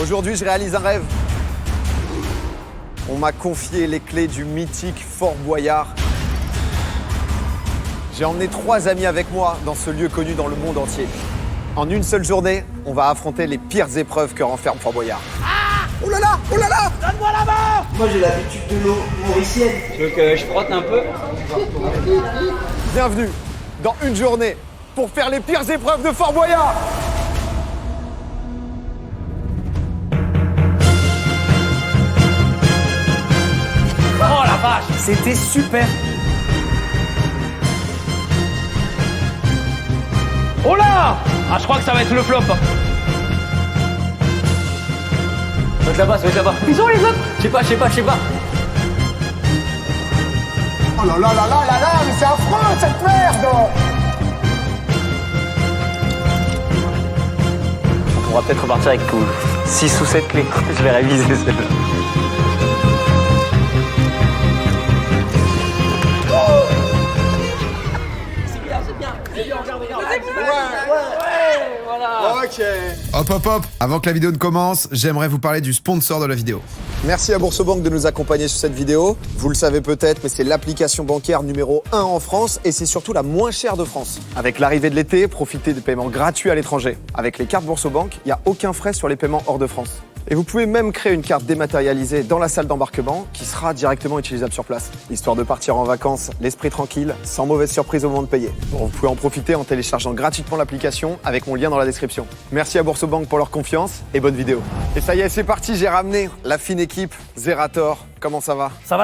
Aujourd'hui, je réalise un rêve. On m'a confié les clés du mythique Fort Boyard. J'ai emmené 3 amis avec moi dans ce lieu connu dans le monde entier. En une seule journée, on va affronter les pires épreuves que renferme Fort Boyard. Ah! Oh là là! Oh là là! Donne-moi la main! Moi j'ai l'habitude de l'eau mauricienne. Tu veux que je frotte un peu? Bienvenue dans une journée pour faire les pires épreuves de Fort Boyard. Oh la vache! C'était super. Oh là! Ah, je crois que ça va être le flop. Va là-bas, va là-bas. Ils sont les autres? Je sais pas. Oh là là là là là là, mais c'est affreux cette merde! On pourra peut-être repartir avec 6 ou 7 clés. Je vais réviser celle-là. Ok. Hop hop hop, avant que la vidéo ne commence, j'aimerais vous parler du sponsor de la vidéo. Merci à Boursobank de nous accompagner sur cette vidéo. Vous le savez peut-être, mais c'est l'application bancaire numéro 1 en France et c'est surtout la moins chère de France. Avec l'arrivée de l'été, profitez de paiements gratuits à l'étranger. Avec les cartes Boursobank, il n'y a aucun frais sur les paiements hors de France. Et vous pouvez même créer une carte dématérialisée dans la salle d'embarquement qui sera directement utilisable sur place. Histoire de partir en vacances, l'esprit tranquille, sans mauvaise surprise au moment de payer. Bon, vous pouvez en profiter en téléchargeant gratuitement l'application avec mon lien dans la description. Merci à Boursobank pour leur confiance et bonne vidéo. Et ça y est, c'est parti, j'ai ramené la fine équipe Zerator. Comment ça va? Ça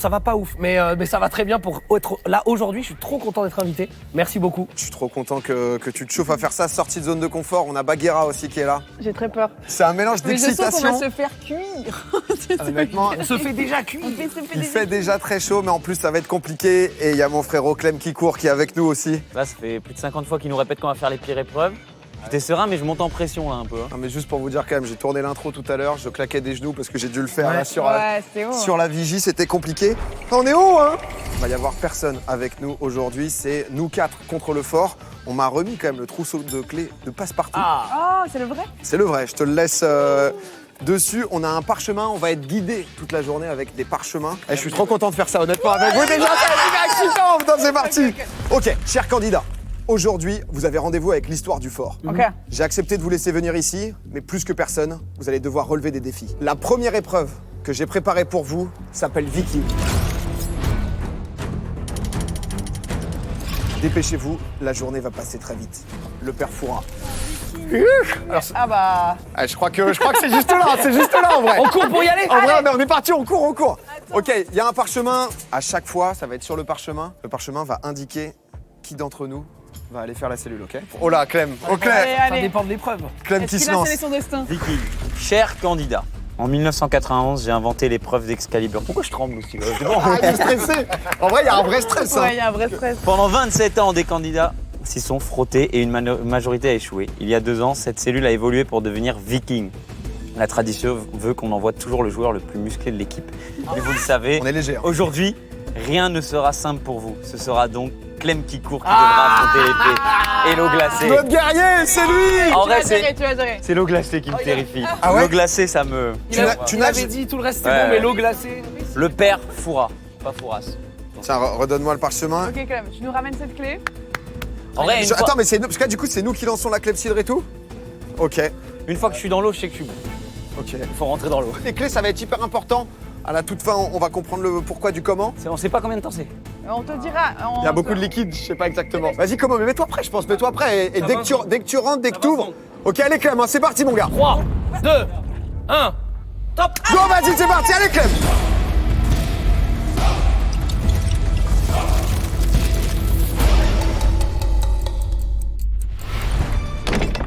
va pas ouf, mais ça va très bien pour être là aujourd'hui. Je suis trop content d'être invité. Merci beaucoup. Je suis trop content que tu te chauffes à faire ça, sortie de zone de confort. On a Bagheera aussi qui est là. J'ai très peur. C'est un mélange Mais je sens qu'on d'excitation. va se faire cuire. Honnêtement, On se fait déjà cuire. il fait déjà très chaud, mais en plus ça va être compliqué. Et il y a mon frérot Clem qui court, qui est avec nous aussi. Là, ça fait plus de 50 fois qu'ils nous répètent qu'on va faire les pires épreuves. J'étais serein, mais je monte en pression là un peu. Non mais juste pour vous dire quand même, j'ai tourné l'intro tout à l'heure, je claquais des genoux parce que j'ai dû le faire Ouais. là sur, c'est haut. sur la vigie, c'était compliqué. On est haut hein. Il va y avoir personne avec nous aujourd'hui, c'est nous 4 contre le fort. On m'a remis quand même le trousseau de clés de passe-partout. Oh, c'est le vrai? C'est le vrai, je te le laisse dessus. On a un parchemin, on va être guidé toute la journée avec des parchemins. Et je suis trop content de faire ça honnêtement avec vous déjà, c'est excitant, putain c'est parti. Ok, chers candidats. Aujourd'hui, vous avez rendez-vous avec l'histoire du fort. Ok. J'ai accepté de vous laisser venir ici, mais plus que personne, vous allez devoir relever des défis. La première épreuve que j'ai préparée pour vous s'appelle Viking. Dépêchez-vous, la journée va passer très vite. Le père Foura. Ah bah... Ah, je crois que c'est juste là en vrai. On court pour y aller. En vrai, on est parti, on court. Ok, il y a un parchemin. À chaque fois, ça va être sur le parchemin. Le parchemin va indiquer qui d'entre nous va aller faire la cellule, ok? Oh là, Clem. Oh, Clem. Allez, Ça allez. dépend de l'épreuve. Clem Est-ce qui se qu'il a lance. scellé son destin? Viking, cher candidat. En 1991, j'ai inventé l'épreuve d'Excalibur. Pourquoi je tremble aussi là C'est bon. Ah, il est stressé. En vrai, il y a un vrai stress. Hein. Ouais, il y a un vrai stress. Pendant 27 ans, des candidats s'y sont frottés et une majorité a échoué. Il y a 2 ans, cette cellule a évolué pour devenir Viking. La tradition veut qu'on envoie toujours le joueur le plus musclé de l'équipe. Mais vous le savez, On est léger. Hein. aujourd'hui, rien ne sera simple pour vous. Ce sera donc Clem qui court qui devra affronter l'épée et l'eau glacée. Notre guerrier, c'est lui. En Tu vas vrai, gérer, tu vas gérer. c'est l'eau glacée qui me terrifie. Ah ouais L'eau glacée, ça me... Tu Il nages. avait dit tout le reste c'était Ouais. bon, mais l'eau glacée. Le père Foura, pas Fouras. Tiens, redonne-moi le parchemin. Ok, Clem, tu nous ramènes cette clé? En vrai, Attends, mais c'est nous, parce que là, du coup, c'est nous qui lançons la clepsydre et tout. Ok, une fois que je suis dans l'eau, je sais que je suis bon. ok. Il faut rentrer dans l'eau. Les clés, ça va être hyper important. À la toute fin, on va comprendre le pourquoi du comment. On sait pas combien de temps c'est. On te dira. Il y a beaucoup de liquide, je sais pas exactement. Vas-y, comment? Mais mets-toi prêt, je pense. Mets-toi prêt. Et dès que tu rentres, dès que tu ouvres. Ok, allez, Clem, hein, c'est parti, mon gars. 3, 2, 1. Top. Go, vas-y, c'est parti. Allez, Clem.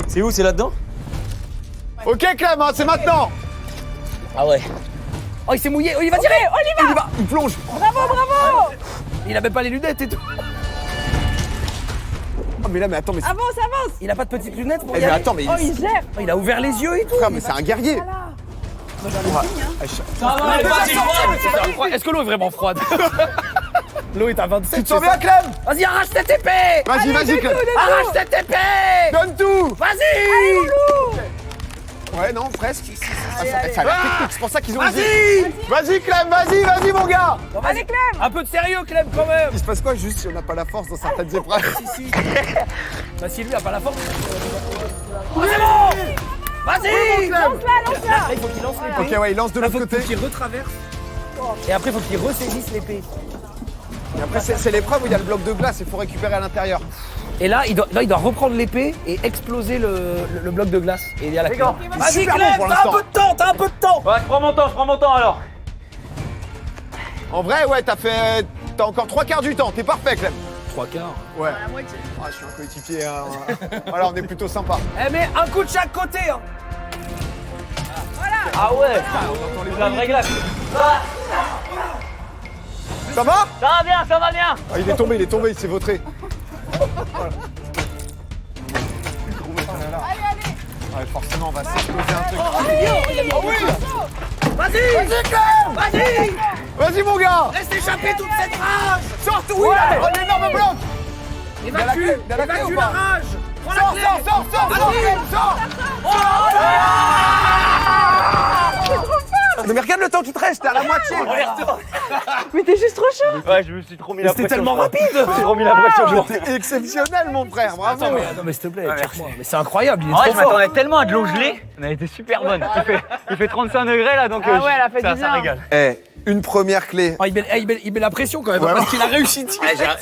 C'est où? C'est là-dedans? Ok, Clem, hein, c'est maintenant. Ah ouais. Oh, il s'est mouillé. Oh, il va tirer. On y va. Il plonge. Bravo. Il avait pas les lunettes et tout. Oh, mais là, mais attends, mais. Avance. Il a pas de petites lunettes pour Eh, y mais aller. attends, mais. Oh, il gère. Oh, il a ouvert les yeux et tout. Frère, mais c'est un guerrier. Est-ce que l'eau est vraiment froide? L'eau est à 27. Tu te sens bien, Clem? Vas-y, arrache cette épée. Vas-y, Clem. Arrache cette épée. Donne tout. Vas-y. Ouais, non, presque. Ah, ça a l'air technique, c'est pour ça qu'ils ont dit. Vas-y, Clem, vas-y, mon gars. Allez, Clem. Un peu de sérieux, Clem, quand même. Il se passe quoi juste si on n'a pas la force dans certaines épreuves? Si. Bah, si lui a pas la force. Oh, c'est bon. Vas-y. Lance-la. Là, il faut qu'il lance l'épée. Ok, ouais, il lance de Là, l'autre faut côté. qu'il retraverse. Et après, il faut qu'il ressaisisse l'épée. Et après, c'est l'épreuve où il y a le bloc de glace, il faut récupérer à l'intérieur. Et là, il doit reprendre l'épée et exploser le bloc de glace. Et il y a la clé. Vas-y, super Clem, bon pour t'as un l'instant. peu de temps, t'as un peu de temps. Ouais, je prends mon temps alors. En vrai, ouais, t'as encore 3/4 du temps, t'es parfait, Clem. 3/4. Ouais. Ah, je suis un coéquipier. Hein. Voilà, on est plutôt sympa. Eh, mais un coup de chaque côté. Hein. Ah ouais, c'est la vraie glace. Ça va? Ça va bien. Ah, il est tombé, il s'est vautré. Ouais, forcément, on va s'exploser un truc. Oh oui! Vas-y, Clem. Vas-y. Vas-y, mon gars! Laisse échapper toute cette rage. Sors tout! Oui, là, un énorme bloc! Évacue Il y a la clé ou la pas? rage. Prends la Sors, clé. sors! Non mais regarde le temps qui te reste, t'es à la moitié! Mais t'es juste trop chaud. Ouais, je me suis trop mis la pression. C'était tellement rapide. J'ai trop mis la pression, je pense. T'es exceptionnel, mon frère, bravo! Attends, mais s'il te plaît, tire-moi. Mais c'est incroyable, il est En vrai, trop je fort. m'attendais tellement à de l'eau gelée. On a été super bonne. Il fait 35 degrés là, donc Ah ouais, elle a fait ça, du ça bien. régale. Eh, une première clé. Oh, il met la pression quand même, Ouais, parce qu'il a réussi.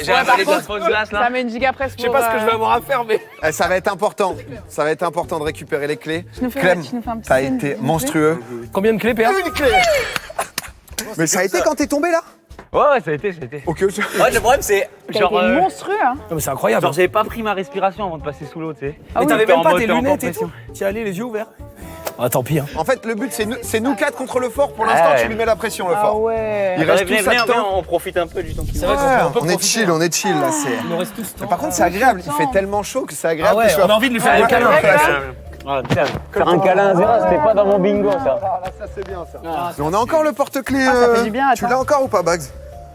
J'ai avalé de la fausse glace Ça là. met une giga presse Je sais pas ce que je vais avoir à faire, mais. Eh, ça va être important. Ça va être important de récupérer les clés. nous fais- Clem, tu nous fais un petit t'as signe, été s'il vous monstrueux. Combien de clés, PA? Une clé! Mais ça a été quand t'es tombé là? Ouais, ça a été. Ok, Ouais, le problème c'est T'as genre. été monstrueux, hein. Non, mais c'est incroyable. Genre j'avais pas pris ma respiration avant de passer sous l'eau, tu sais. Mais t'avais T'es même en pas mode- tes t'es en lunettes et compression. tout. Tiens, allez, les yeux ouverts. Ah, tant pis. Hein. En fait, le but, c'est nous quatre contre le fort. Pour l'instant, Ouais. tu lui mets la pression, le Ah fort. ouais. Il reste Venez, tout ça de venez, temps. on profite un peu du temps qui C'est nous vrai reste. qu'on peut On est profiter, chill, hein. on est chill là. Il nous reste tous temps. Par contre, c'est agréable. Il fait tellement chaud que c'est Ah agréable. ouais, que je on sois- a envie de lui faire Ouais, un câlin. ouais, ouais. Ah, tiens, faire un câlin à Zéra, c'était pas dans mon bingo ça. Ça, c'est bien ça. Mais on a encore le porte-clés. ça fait du bien, Tu attends. l'as encore ou pas, Bags?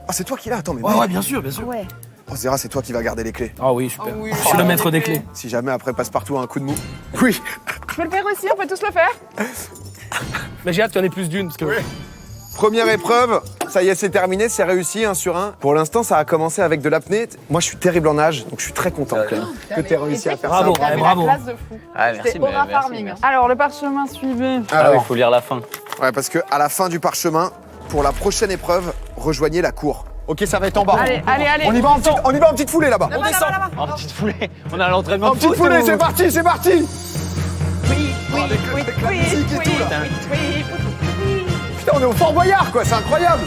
Ah, c'est toi qui l'as. Attends, mais. Ouais, bien sûr, bien sûr. Ouais. Oh, Zéra, c'est toi qui vas garder les clés. Ah oui, super. Je suis le maître des clés. Si jamais après passe-partout a un coup de mou. Oui. Je peux le faire aussi, on peut tous le faire. Mais j'ai hâte qu'il y en ait plus d'une, parce que. Première épreuve, ça y est, c'est terminé, c'est réussi, 1 sur 1. Pour l'instant, ça a commencé avec de l'apnée. Moi, je suis terrible en nage, donc je suis très content, Clem, que tu aies réussi à faire Bravo. ça. T'avais bravo. la classe de fou. Ah, merci, C'était Aura Farming. Alors, le parchemin suivant. Ah oui, Alors, faut lire la fin. ouais, parce que à la fin du parchemin, pour la prochaine épreuve, rejoignez la cour. Ok, ça va être en bas. Allez, allez, allez. On y va en petite foulée là-bas. On descend. En petite foulée, on a l'entraînement En de petite foot, foulée, ou- c'est parti, c'est parti. Oui. Putain, on est au Fort Boyard, quoi, c'est incroyable.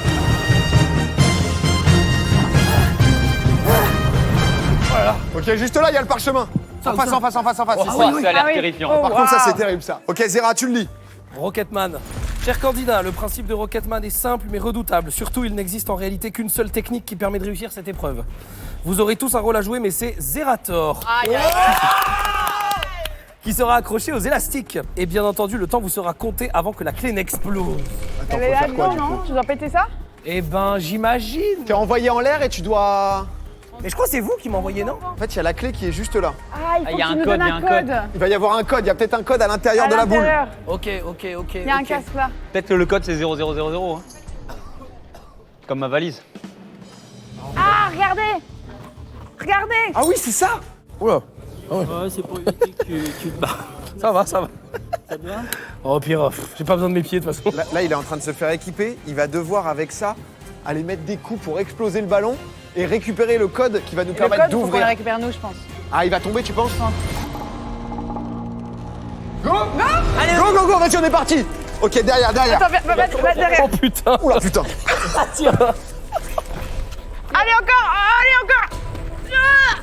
Voilà. Ok, juste là, il y a le parchemin. En face. Ça, ça a l'air Ah oui. terrifiant. Oh, Par contre, ça, c'est waouh. terrible, ça. Ok, Zéra, tu le lis. Rocketman. Cher candidat, le principe de Rocketman est simple mais redoutable. Surtout, il n'existe en réalité qu'une seule technique qui permet de réussir cette épreuve. Vous aurez tous un rôle à jouer, mais c'est Zerator. Qui sera accroché aux élastiques. Et bien entendu, le temps vous sera compté avant que la clé n'explose. Attends, Elle est faut là faire quoi, dedans, du non coup? Tu dois péter ça? Eh ben, j'imagine. T'es envoyé en l'air et tu dois... Mais je crois que c'est vous qui m'envoyez, non? En fait, il y a la clé qui est juste là. Ah, il faut il y a que tu un nous code, donnes il y a un un code. code. Il va y avoir un code, il y a peut-être un code à l'intérieur de la boule. l'intérieur. Ok. Il y a un casque là. Peut-être que le code c'est 0000. Hein. Comme ma valise. Ah, regardez. Regardez. Ah oui, c'est ça. Oula. Ouais, c'est pour éviter que tu te barres. Ça va, ça va. Ça te va? Oh, pire, j'ai pas besoin de mes pieds de toute façon. Là, il est en train de se faire équiper. Il va devoir, avec ça, aller mettre des coups pour exploser le ballon et récupérer le code qui va nous Le permettre code, faut qu'on le d'ouvrir. récupère nous, je pense. Ah, il va tomber, tu penses? Go Allez, Go, go, go, vas-y, on est parti. Ok, derrière. Attends, va derrière. Oh putain. Oula, putain. Allez, encore.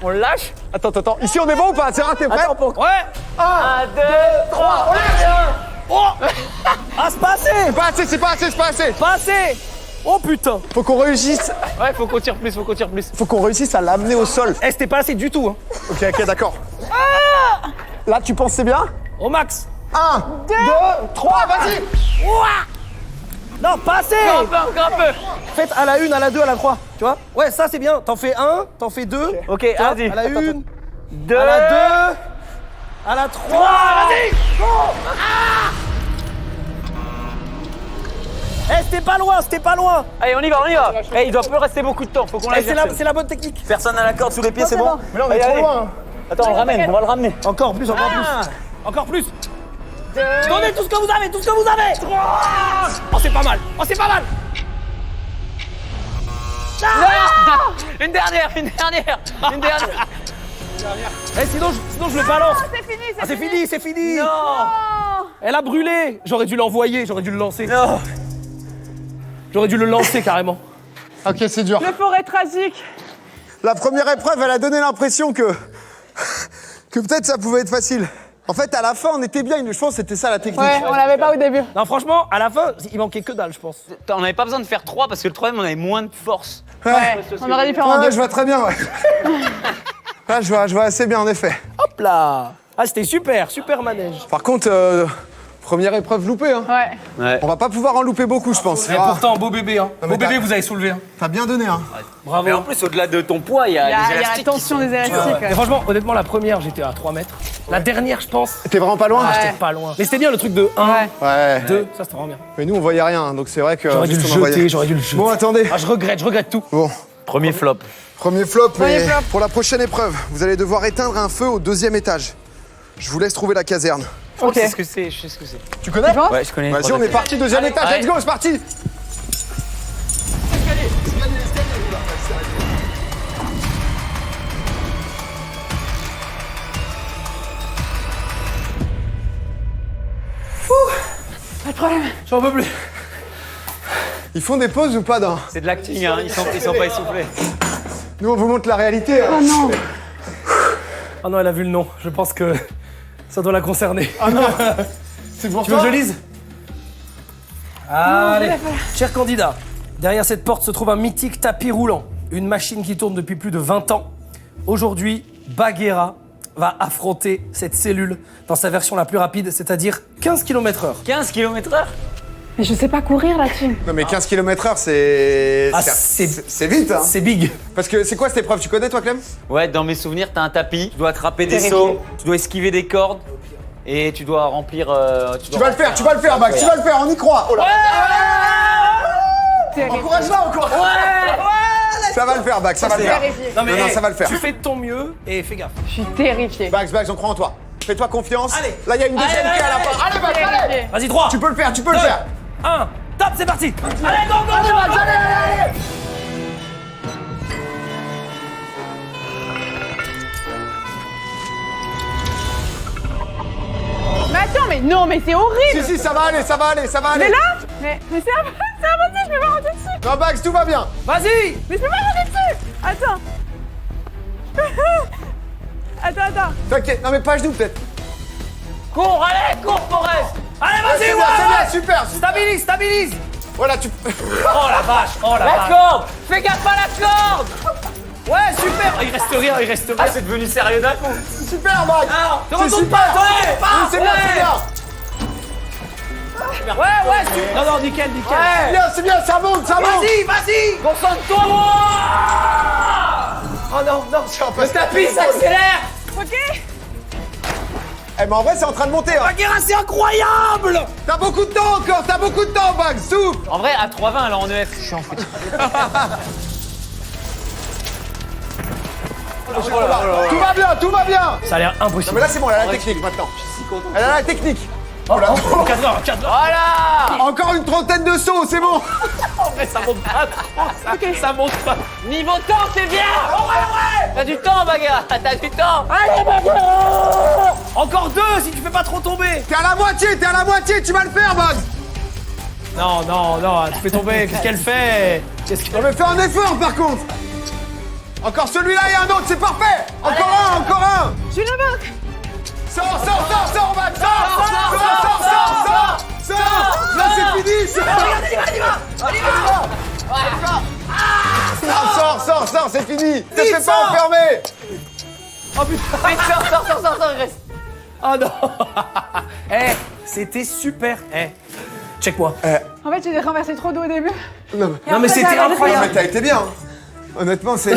On le lâche. Attends. Ici, on est bon ou pas? C'est raté, prêt? Ouais. 1, 2, 3, on lâche. Oh. Ah, c'est pas assez. C'est pas assez. Pas assez. Oh putain. Faut qu'on réussisse. Ouais, faut qu'on tire plus. Faut qu'on réussisse à l'amener au sol. Eh, c'était pas assez du tout. Hein. Ok, d'accord. Là, tu penses c'est bien? Au max. 1, 2, 3, vas-y. Non, pas assez. Encore un peu. Faites à la 1, à la 2, à la 3. Tu vois? Ouais, ça c'est bien. T'en fais 1, t'en fais 2. Ok, Toi, vas-y. à la 1, 2. à la 2. À la 3, vas-y. Eh, c'était pas loin, c'était pas loin. Allez, on y va, on y va. Eh, il doit plus rester beaucoup de temps, faut qu'on Eh, l'aille. c'est la bonne technique. Personne n'a la corde sous les pieds, c'est bon. Mais là, on est trop loin. Attends, on le ramène, on va le ramener. Encore plus, encore plus. Encore plus. Donnez tout ce que vous avez, tout ce que vous avez. 3. Oh, c'est pas mal. Oh, c'est pas mal. Une dernière. Eh, sinon je le balance. C'est fini, Ah, c'est fini. Non. Elle a brûlé. J'aurais dû l'envoyer, j'aurais dû le lancer. Non. J'aurais dû le lancer carrément. Ok, c'est dur. Le forêt tragique. La première épreuve, elle a donné l'impression que peut-être ça pouvait être facile. En fait, à la fin, on était bien. Je pense que c'était ça la technique. Ouais, on l'avait pas au début. Non, franchement, à la fin, il manquait que dalle, je pense. On n'avait pas besoin de faire 3 parce que le troisième, on avait moins de force. Ouais, on aurait dû faire en Ouais, deux. je vois très bien, ouais. Là, je vois assez bien, en effet. Hop là. Ah, c'était super manège. Par contre, première épreuve loupée. Hein. Ouais. On va pas pouvoir en louper beaucoup, je pense. Et pourtant, beau bébé, hein. mais Beau bébé, t'as- vous avez soulevé, hein. T'as bien donné, hein. Bravo. Mais en plus, au-delà de ton poids, il y a Il y a les la élastiques. tension des élastiques. Et Ouais. franchement, honnêtement, la première, j'étais à 3 mètres. La dernière, je pense, T'es vraiment pas loin j'étais pas loin. Mais c'était bien le truc de 1, Ouais. Ouais. 2, ça c'était vraiment bien. Mais nous, on voyait rien, donc c'est vrai que... J'aurais dû le juste, on en jeter, voyait. j'aurais dû le jeter. Bon, attendez. Ah, je regrette tout. Bon, Premier flop. premier flop, mais flop. pour la prochaine épreuve, vous allez devoir éteindre un feu au 2e étage. Je vous laisse trouver la caserne. Ok. Je sais ce que c'est, je sais ce que c'est. Tu connais? Ouais, je connais. Vas-y, on est parti, 2e étage, let's go, c'est parti. Pas de problème. J'en peux plus. Ils font des pauses ou pas, dans... C'est de l'acting, hein. Ils sont pas essoufflés. Nous, on vous montre la réalité. hein. Oh non. Oh non, elle a vu le nom. Je pense que ça doit la concerner. Ah non. C'est pour Tu veux que toi je lise? Allez. Chers candidats, derrière cette porte se trouve un mythique tapis roulant. Une machine qui tourne depuis plus de 20 ans. Aujourd'hui, Bagheera va affronter cette cellule dans sa version la plus rapide, c'est-à-dire 15 km/h. 15 km/h. Mais je sais pas courir là-dessus. Non, mais 15 km/h, c'est... Ah, c'est vite, hein. C'est big. Parce que c'est quoi cette épreuve? Tu connais, toi, Clem? Ouais, dans mes souvenirs, t'as un tapis, tu dois attraper des Terrifié. sauts, tu dois esquiver des cordes et tu dois remplir. Tu vas le faire, Max, tu vas le faire, on y croit. Oh là. Terrifié. Encourage-la encore. Ça va le faire, Bax, ça va le faire. Terrifié. Non, mais Non, ça va le faire. Tu fais de ton mieux et fais gaffe. Je suis terrifiée. Bax, on croit en toi. Fais-toi confiance. Allez. Là, il y a une deuxième clé à la fin. Allez, Bax, allez. Terrifiée. Vas-y, 3, Tu peux le faire, tu peux le faire. 1, tape, c'est parti. Allez, go, go, Allez, go, Bax, go. allez, allez. Mais attends, mais non, mais c'est horrible. Si, ça va aller, ça va aller, ça va aller. Mais là Mais c'est impossible, je peux pas rentrer dessus. Non, Bax, tout va bien. Vas-y. Mais je peux pas rentrer dessus. Attends. Attends. T'inquiète, non, mais pas à genoux, peut-être. Cours, allez, cours, Forest. Allez, Ouais, vas-y, c'est ouais, bien, ouais. super. Stabilise. Voilà, tu... Oh la vache, oh la La vache. corde. Fais gaffe à la corde. Ouais, super. Il reste rien. Ah, c'est devenu sérieux d'un coup. Super, Bax. Te C'est retourne super. pas, Oui, c'est bien, c'est bien. Ouais, super. Non, nickel. C'est bien, ça monte, ça monte. Vas-y. Concentre-toi. Oh non. Le tapis s'accélère. Ok. Eh, mais en vrai, c'est en train de monter. Hein. Bagheera, c'est incroyable. T'as beaucoup de temps encore, Bax, souffle. En vrai, à 3,20, alors en EF, je suis en fait. Tout va bien. Ça a l'air Non, impossible. mais là, c'est bon, elle a la technique maintenant. Elle a la technique. Oh, 4 heures. Voilà. Encore une trentaine de sauts, c'est bon. En vrai, ça monte pas trop. Ça monte pas. Niveau temps, c'est bien. Ouais. T'as du temps, Bagheera. T'as du temps. Encore 2 si tu fais pas trop tomber. T'es à la moitié, tu vas le faire, Bax. Non, tu fais tomber. Qu'est-ce qu'elle fait? On va faire un effort, par contre. Encore celui-là et un autre, c'est parfait. Encore un. Je suis là-bas. Sors, Bax. Sors. Là, c'est fini. Sors, c'est fini. Ne fais pas enfermer. Oh putain. Vite, sors, il reste. Oh non. C'était super. Check-moi. En fait, j'ai renversé trop d'eau au début. Non, Non, mais c'était mais incroyable. t'as été bien. Hein. Honnêtement, c'est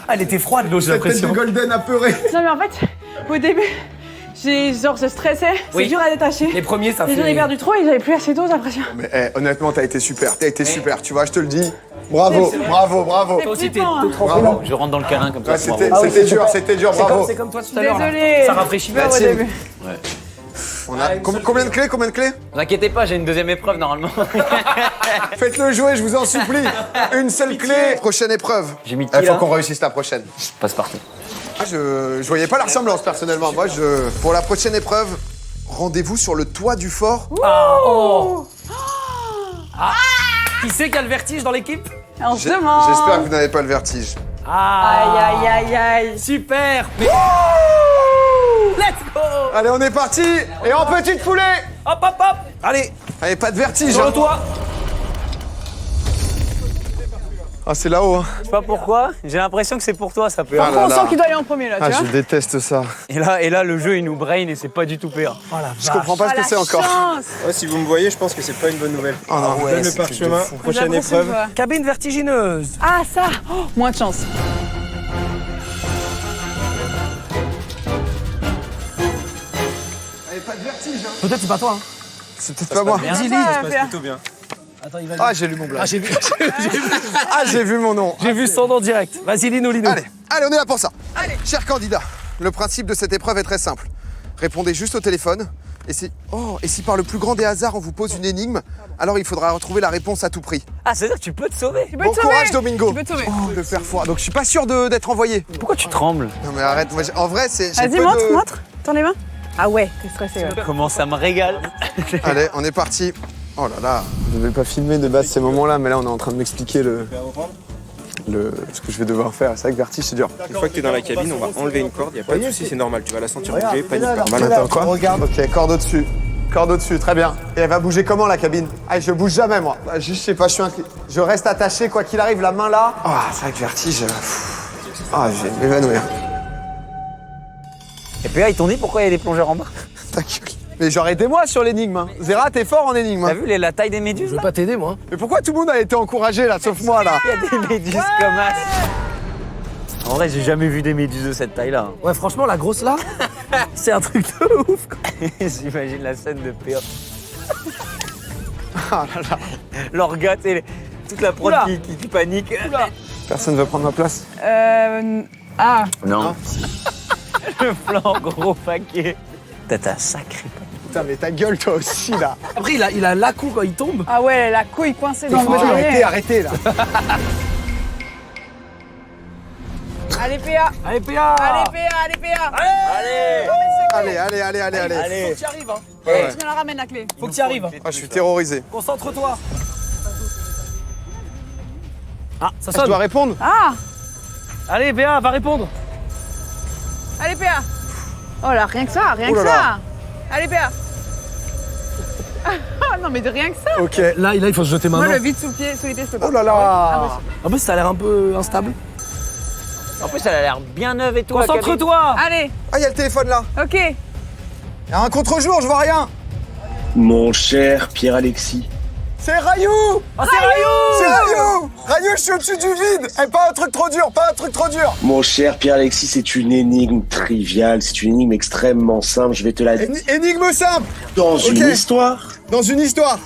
Elle était froide l'eau, j'ai cette tête de l'impression. Golden apeurée. Non, mais en fait, au début, Genre, je stressais. Oui. C'est dur à détacher. Les premiers, ça Et j'en ai fait. perdu trop et j'avais plus assez d'eau, j'ai l'impression. Mais honnêtement, t'as été super. T'as été super, tu vois, je te le dis. Bravo, bravo, bravo. Toi aussi, t'es flippant, hein. trop Bravo. Je rentre dans le câlin comme ça. Ouais, pour c'était avoir- c'était dur, bravo. C'est comme toi tout à l'heure. là. Désolée. Ça rafraîchit Peur pas. au début. On a combien de clés? Combien de clés? Ne vous inquiétez pas, j'ai une deuxième épreuve normalement. Faites-le jouer, je vous en supplie. Une seule clé. Prochaine épreuve. J'ai mis qui, Il faut là qu'on réussisse la prochaine. Passe partout. Ah, je voyais pas la ressemblance personnellement. Moi, pour la prochaine épreuve, rendez-vous sur le toit du fort. Qui c'est qui a le vertige dans l'équipe? On se J'espère demande. que vous n'avez pas le vertige. Aïe, aïe, aïe, aïe. Super. Mais- Let's go. Allez, on est parti. Et en petite foulée. Hop, hop, hop. Allez, Allez, pas de vertige. sur hein. le toit. Ah, c'est là-haut. Hein. Je sais pas pourquoi, j'ai l'impression que c'est pour toi ça peut. Ah là On là. sent qu'il doit aller en premier là, Ah, tu je vois. déteste ça. Et là, le jeu il nous brain et c'est pas du tout pire. Oh la Je comprends pas ce que c'est encore. Chance. Ouais, si vous me voyez, je pense que c'est pas une bonne nouvelle. Oh non. Je donne le parchemin, prochaine J'apprécie épreuve. pas. Cabine vertigineuse. Ah, ça. Oh, moins de chance. Allez, pas de vertige. Hein. Peut-être c'est pas toi. Hein. C'est peut-être pas moi. Vas-y, Ça Ça va se passe faire. plutôt bien. Attends, il va. Ah, j'ai lu mon Ah, blague. j'ai vu. Ah, j'ai vu mon nom. J'ai vu son nom direct. Vas-y, Lino. Allez, on est là pour ça. Allez, chers candidats, le principe de cette épreuve est très simple. Répondez juste au téléphone. Et si par le plus grand des hasards on vous pose une énigme, alors il faudra retrouver la réponse à tout prix. Ah, c'est-à-dire que tu peux te sauver. Tu peux Bon te sauver. courage, Domingo. Tu peux te sauver. Oh, le fer froid. Donc je suis pas sûr d'être envoyé. Pourquoi tu trembles? Non mais arrête, moi, en vrai c'est. j'ai Vas-y, peu montre, de- montre. Tourne les mains. Ah ouais, t'es stressé. Ouais. Comment ça me régale. Allez, on est parti. Oh là là. Je ne vais pas filmer de base ces moments-là, mais là on est en train de m'expliquer ce que je vais devoir faire. C'est vrai que vertige c'est dur. Une fois que tu es dans la cabine, on va enlever une corde, il a pas de souci, c'est normal, tu vas la sentir bouger, panique pas. Mal, attends, quoi? Ok, corde au-dessus. Corde au-dessus, très bien. Et elle va bouger comment la cabine? Ah, je bouge jamais moi. Bah, juste, je sais pas, je reste attaché quoi qu'il arrive, la main là. Ah, c'est vrai que vertige. Ah, je vais m'évanouir. Et puis là, ils t'ont dit pourquoi il y a des plongeurs en bas. Ta gueule. Mais genre aidez-moi sur l'énigme. Hein. Zera, t'es fort en énigme. T'as Hein. vu la taille des méduses Je veux là? pas t'aider, moi. Mais pourquoi tout le monde a été encouragé là, sauf moi là? Il y a des méduses comme as. En vrai, j'ai jamais vu des méduses de cette taille-là. Ouais, franchement, la grosse là, c'est un truc de ouf. Quoi. J'imagine la scène de PA. Ah là là. L'orga, tu sais, toute la prod Oula. qui panique. Personne veut prendre ma place. Ah. Non. Le plan gros paquet. T'as un sacré paquet. Putain, mais ta gueule toi aussi là. Après, il a la cou quand il tombe. Ah ouais, la couille coincée dans le Oh, mobilier. arrêtez là. Allez, PA. Allez, PA. Allez, PA, allez, PA. Allez. Faut que tu arrives, hein. Tu me la ramènes la clé. Faut que tu arrives. Ah, je suis terrorisé. Concentre-toi. Ah, ça Je sonne. dois répondre? Ah. Allez, PA, va répondre. Allez, PA. Oh là, rien que ça, rien Oh que là là. ça. Allez, PA. Ah non, mais de rien que ça. Ok. Là, il faut se jeter Moi, maintenant. le vide sous le pied, sous les pieds, je peux pas. Oh là là. En plus, ça a l'air un peu instable. En plus, elle a l'air bien neuve et tout. la cabine. Concentre-toi. Allez, Ah, il y a le téléphone là. ok. Il y a un contre-jour, je vois rien. Mon cher Pierre-Alexis, C'est Rayou. Ah, c'est Rayou. C'est Rayou. Rayou, je suis au-dessus du vide. Et pas un truc trop dur, pas un truc trop dur. mon cher Pierre-Alexis, c'est une énigme triviale, c'est une énigme extrêmement simple, je vais te la dire. Énigme simple. Dans une Ok. histoire, Dans une histoire.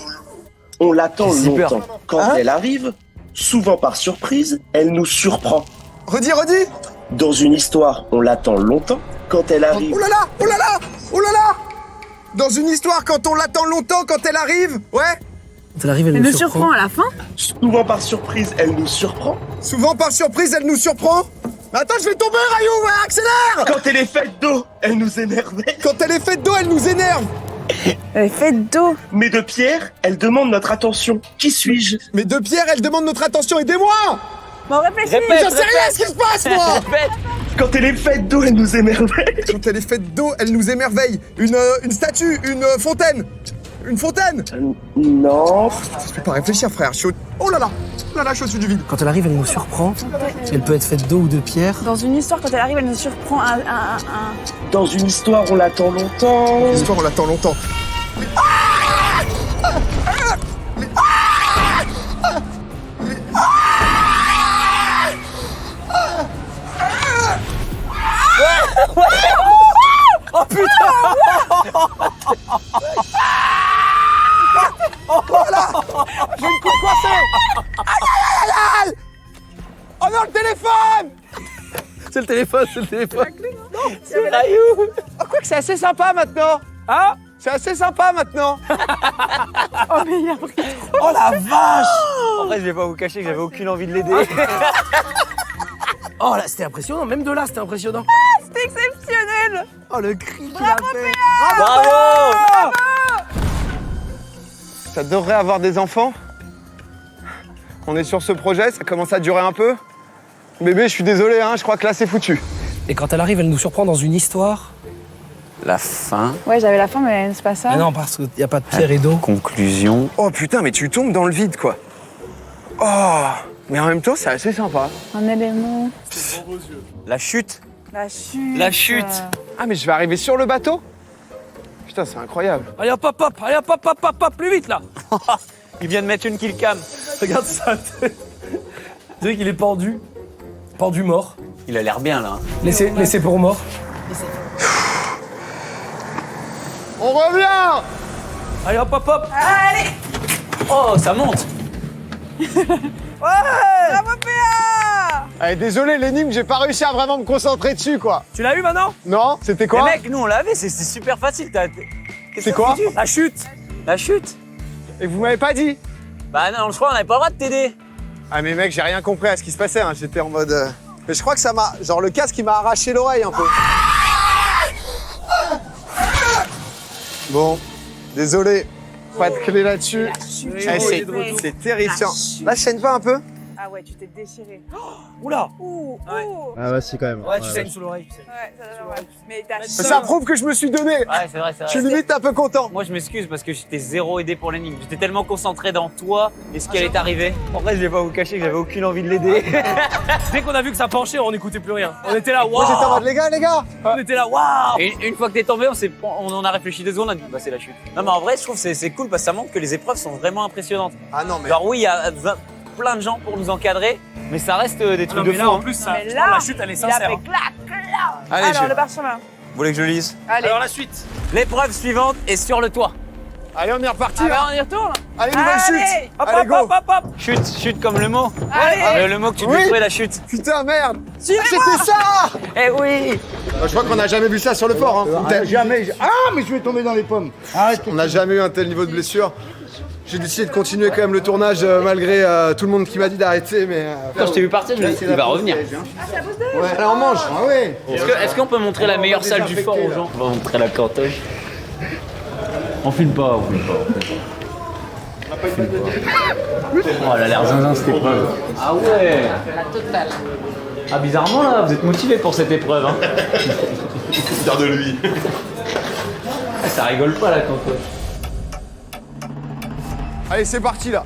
on l'attend J'ai si peur. longtemps. Quand Hein elle arrive, souvent par surprise, elle nous surprend. Redis. Dans une histoire, on l'attend longtemps. Quand elle arrive, Oh là là. Oh là là. Oh là là. Dans une histoire, quand on l'attend longtemps, quand elle arrive, ouais. Elle arrive, Elle nous surprend à la fin. souvent par surprise, elle nous surprend. Souvent par surprise, elle nous surprend. Mais attends, je vais tomber, Rayou, ouais, accélère. Quand elle est faite d'eau, elle nous émerveille. Quand elle est faite d'eau, elle nous énerve. Elle est faite d'eau. Mais de pierre, elle demande notre attention. Qui suis-je? Mais de Pierre, elle demande notre attention, aidez-moi. Bon, réfléchis. J'en sais rien, ce qui se passe, moi. Quand elle est faite d'eau, elle nous émerveille. Quand elle est faite d'eau, elle nous émerveille. Une statue, une fontaine. Une fontaine. Non. Je peux pas réfléchir, frère. Je suis Oh là là. Oh là là, je suis au-dessus du vide. Quand elle arrive, elle nous surprend. Elle peut être faite d'eau ou de pierre. Dans une histoire, quand elle arrive, elle nous surprend Dans une histoire, on l'attend longtemps. L'histoire, on l'attend longtemps. Oh putain. J'ai une coupe coincée. Aïe. Oh non, le téléphone. C'est le téléphone, c'est le téléphone. C'est Rayou. Oh, quoi que c'est assez sympa maintenant. Ah, C'est assez sympa maintenant. Oh, mais il a pris. Oh la vache. En vrai, je vais pas vous cacher que j'avais aucune envie de l'aider. oh là, c'était impressionnant. Même de là, c'était impressionnant. C'était exceptionnel. Oh le cri qu'il a fait. Bravo! Ça devrait avoir des enfants. On est sur ce projet, ça commence à durer un peu. Bébé, je suis désolé, hein, je crois que là c'est foutu. Et quand elle arrive, elle nous surprend dans une histoire. La fin, Ouais, j'avais la fin, mais c'est pas ça. Mais non, parce qu'il n'y a pas de pierre et d'eau. conclusion. Oh putain, mais tu tombes dans le vide quoi. Oh, mais en même temps c'est assez sympa. Un élément. La chute. La chute. La chute. Ah mais je vais arriver sur le bateau. Putain, c'est incroyable. Allez hop, hop, hop, allez hop, hop, hop, hop, hop, plus vite là. Il vient de mettre une kill cam. Regarde ça. Tu sais qu'il est pendu. Pendu mort. Il a l'air bien là. Hein. Laissé pour mort. On revient. Allez hop, hop, hop. Allez. Oh, ça monte. Bravo, PA. Allez, désolé l'énigme, j'ai pas réussi à vraiment me concentrer dessus quoi. Tu l'as eu maintenant? Non, c'était Mais quoi? mec, nous on l'avait, c'est super facile. C'est quoi? La chute. La chute. Et vous m'avez pas dit? Bah non, je crois qu'on n'avait pas le droit de t'aider. Ah mais mec, j'ai rien compris à ce qui se passait, hein. J'étais en mode... Mais je crois que ça m'a... Genre le casque, il m'a arraché l'oreille un peu. Bon, désolé, pas de clé là-dessus. Eh, c'est terrifiant. La chaîne pas un peu? Ah ouais, tu t'es déchiré. Oula. Ouh, Ouais. ouh. Ah ouais, si quand même. Ouais, tu saignes sous l'oreille. Ouais, ouais. Mais t'as Ça prouve que je me suis donné. Ouais, c'est vrai, c'est Je suis vrai. limite un peu content. Moi je m'excuse parce que j'étais zéro aidé pour l'énigme. J'étais tellement concentré dans toi et ce qui allait t'arriver. En vrai, je vais pas vous cacher que j'avais aucune envie de l'aider. Dès qu'on a vu que ça penchait, on n'écoutait plus rien. On était là, Moi j'étais en waouh. mode les gars. On était là, waouh. Et une fois que t'es tombé, on en a réfléchi 2 secondes, on a dit bah c'est la chute. Non mais en vrai, je trouve que c'est cool parce que ça montre que les épreuves sont vraiment impressionnantes. Ah non mais... Genre oui, il y a plein de gens pour nous encadrer, mais ça reste des trucs Non, de mais fou. là, en hein. plus, ça, Mais je là, pense que la chute, elle est il a sincère. fait hein. clac, clac. Allez, Alors, je- le parchemin. Vous voulez que je le lise? Allez. Alors la suite. L'épreuve suivante est sur le toit. Allez, on est reparti Ah là. bah, on y retourne. Allez, nouvelle Allez. chute. Hop, Allez, hop, go. hop, hop, hop. Chute comme le mot. Allez. Le mot que tu Oui. devais trouver, la chute. Putain, merde. C'était ça. Eh oui. Je crois qu'on n'a jamais vu ça sur le port. Hein. Jamais. Ah, mais je vais tomber dans les pommes. Arrête. On n'a jamais eu un tel niveau de blessure. J'ai décidé de continuer quand même le tournage malgré tout le monde qui m'a dit d'arrêter, mais... Quand je t'ai vu partir, je me suis dit, il va revenir. Allez, on mange. Ah ouais. Est-ce qu'on peut montrer la meilleure salle du fort aux gens? On va montrer la cantoche. On filme pas, on filme pas. Oh, elle a l'air zinzin cette épreuve. Ah ouais. La totale. Ah bizarrement là, vous êtes motivé pour cette épreuve. Hein. Fier de lui. Ah, ça rigole pas la cantoche. Allez, c'est parti là.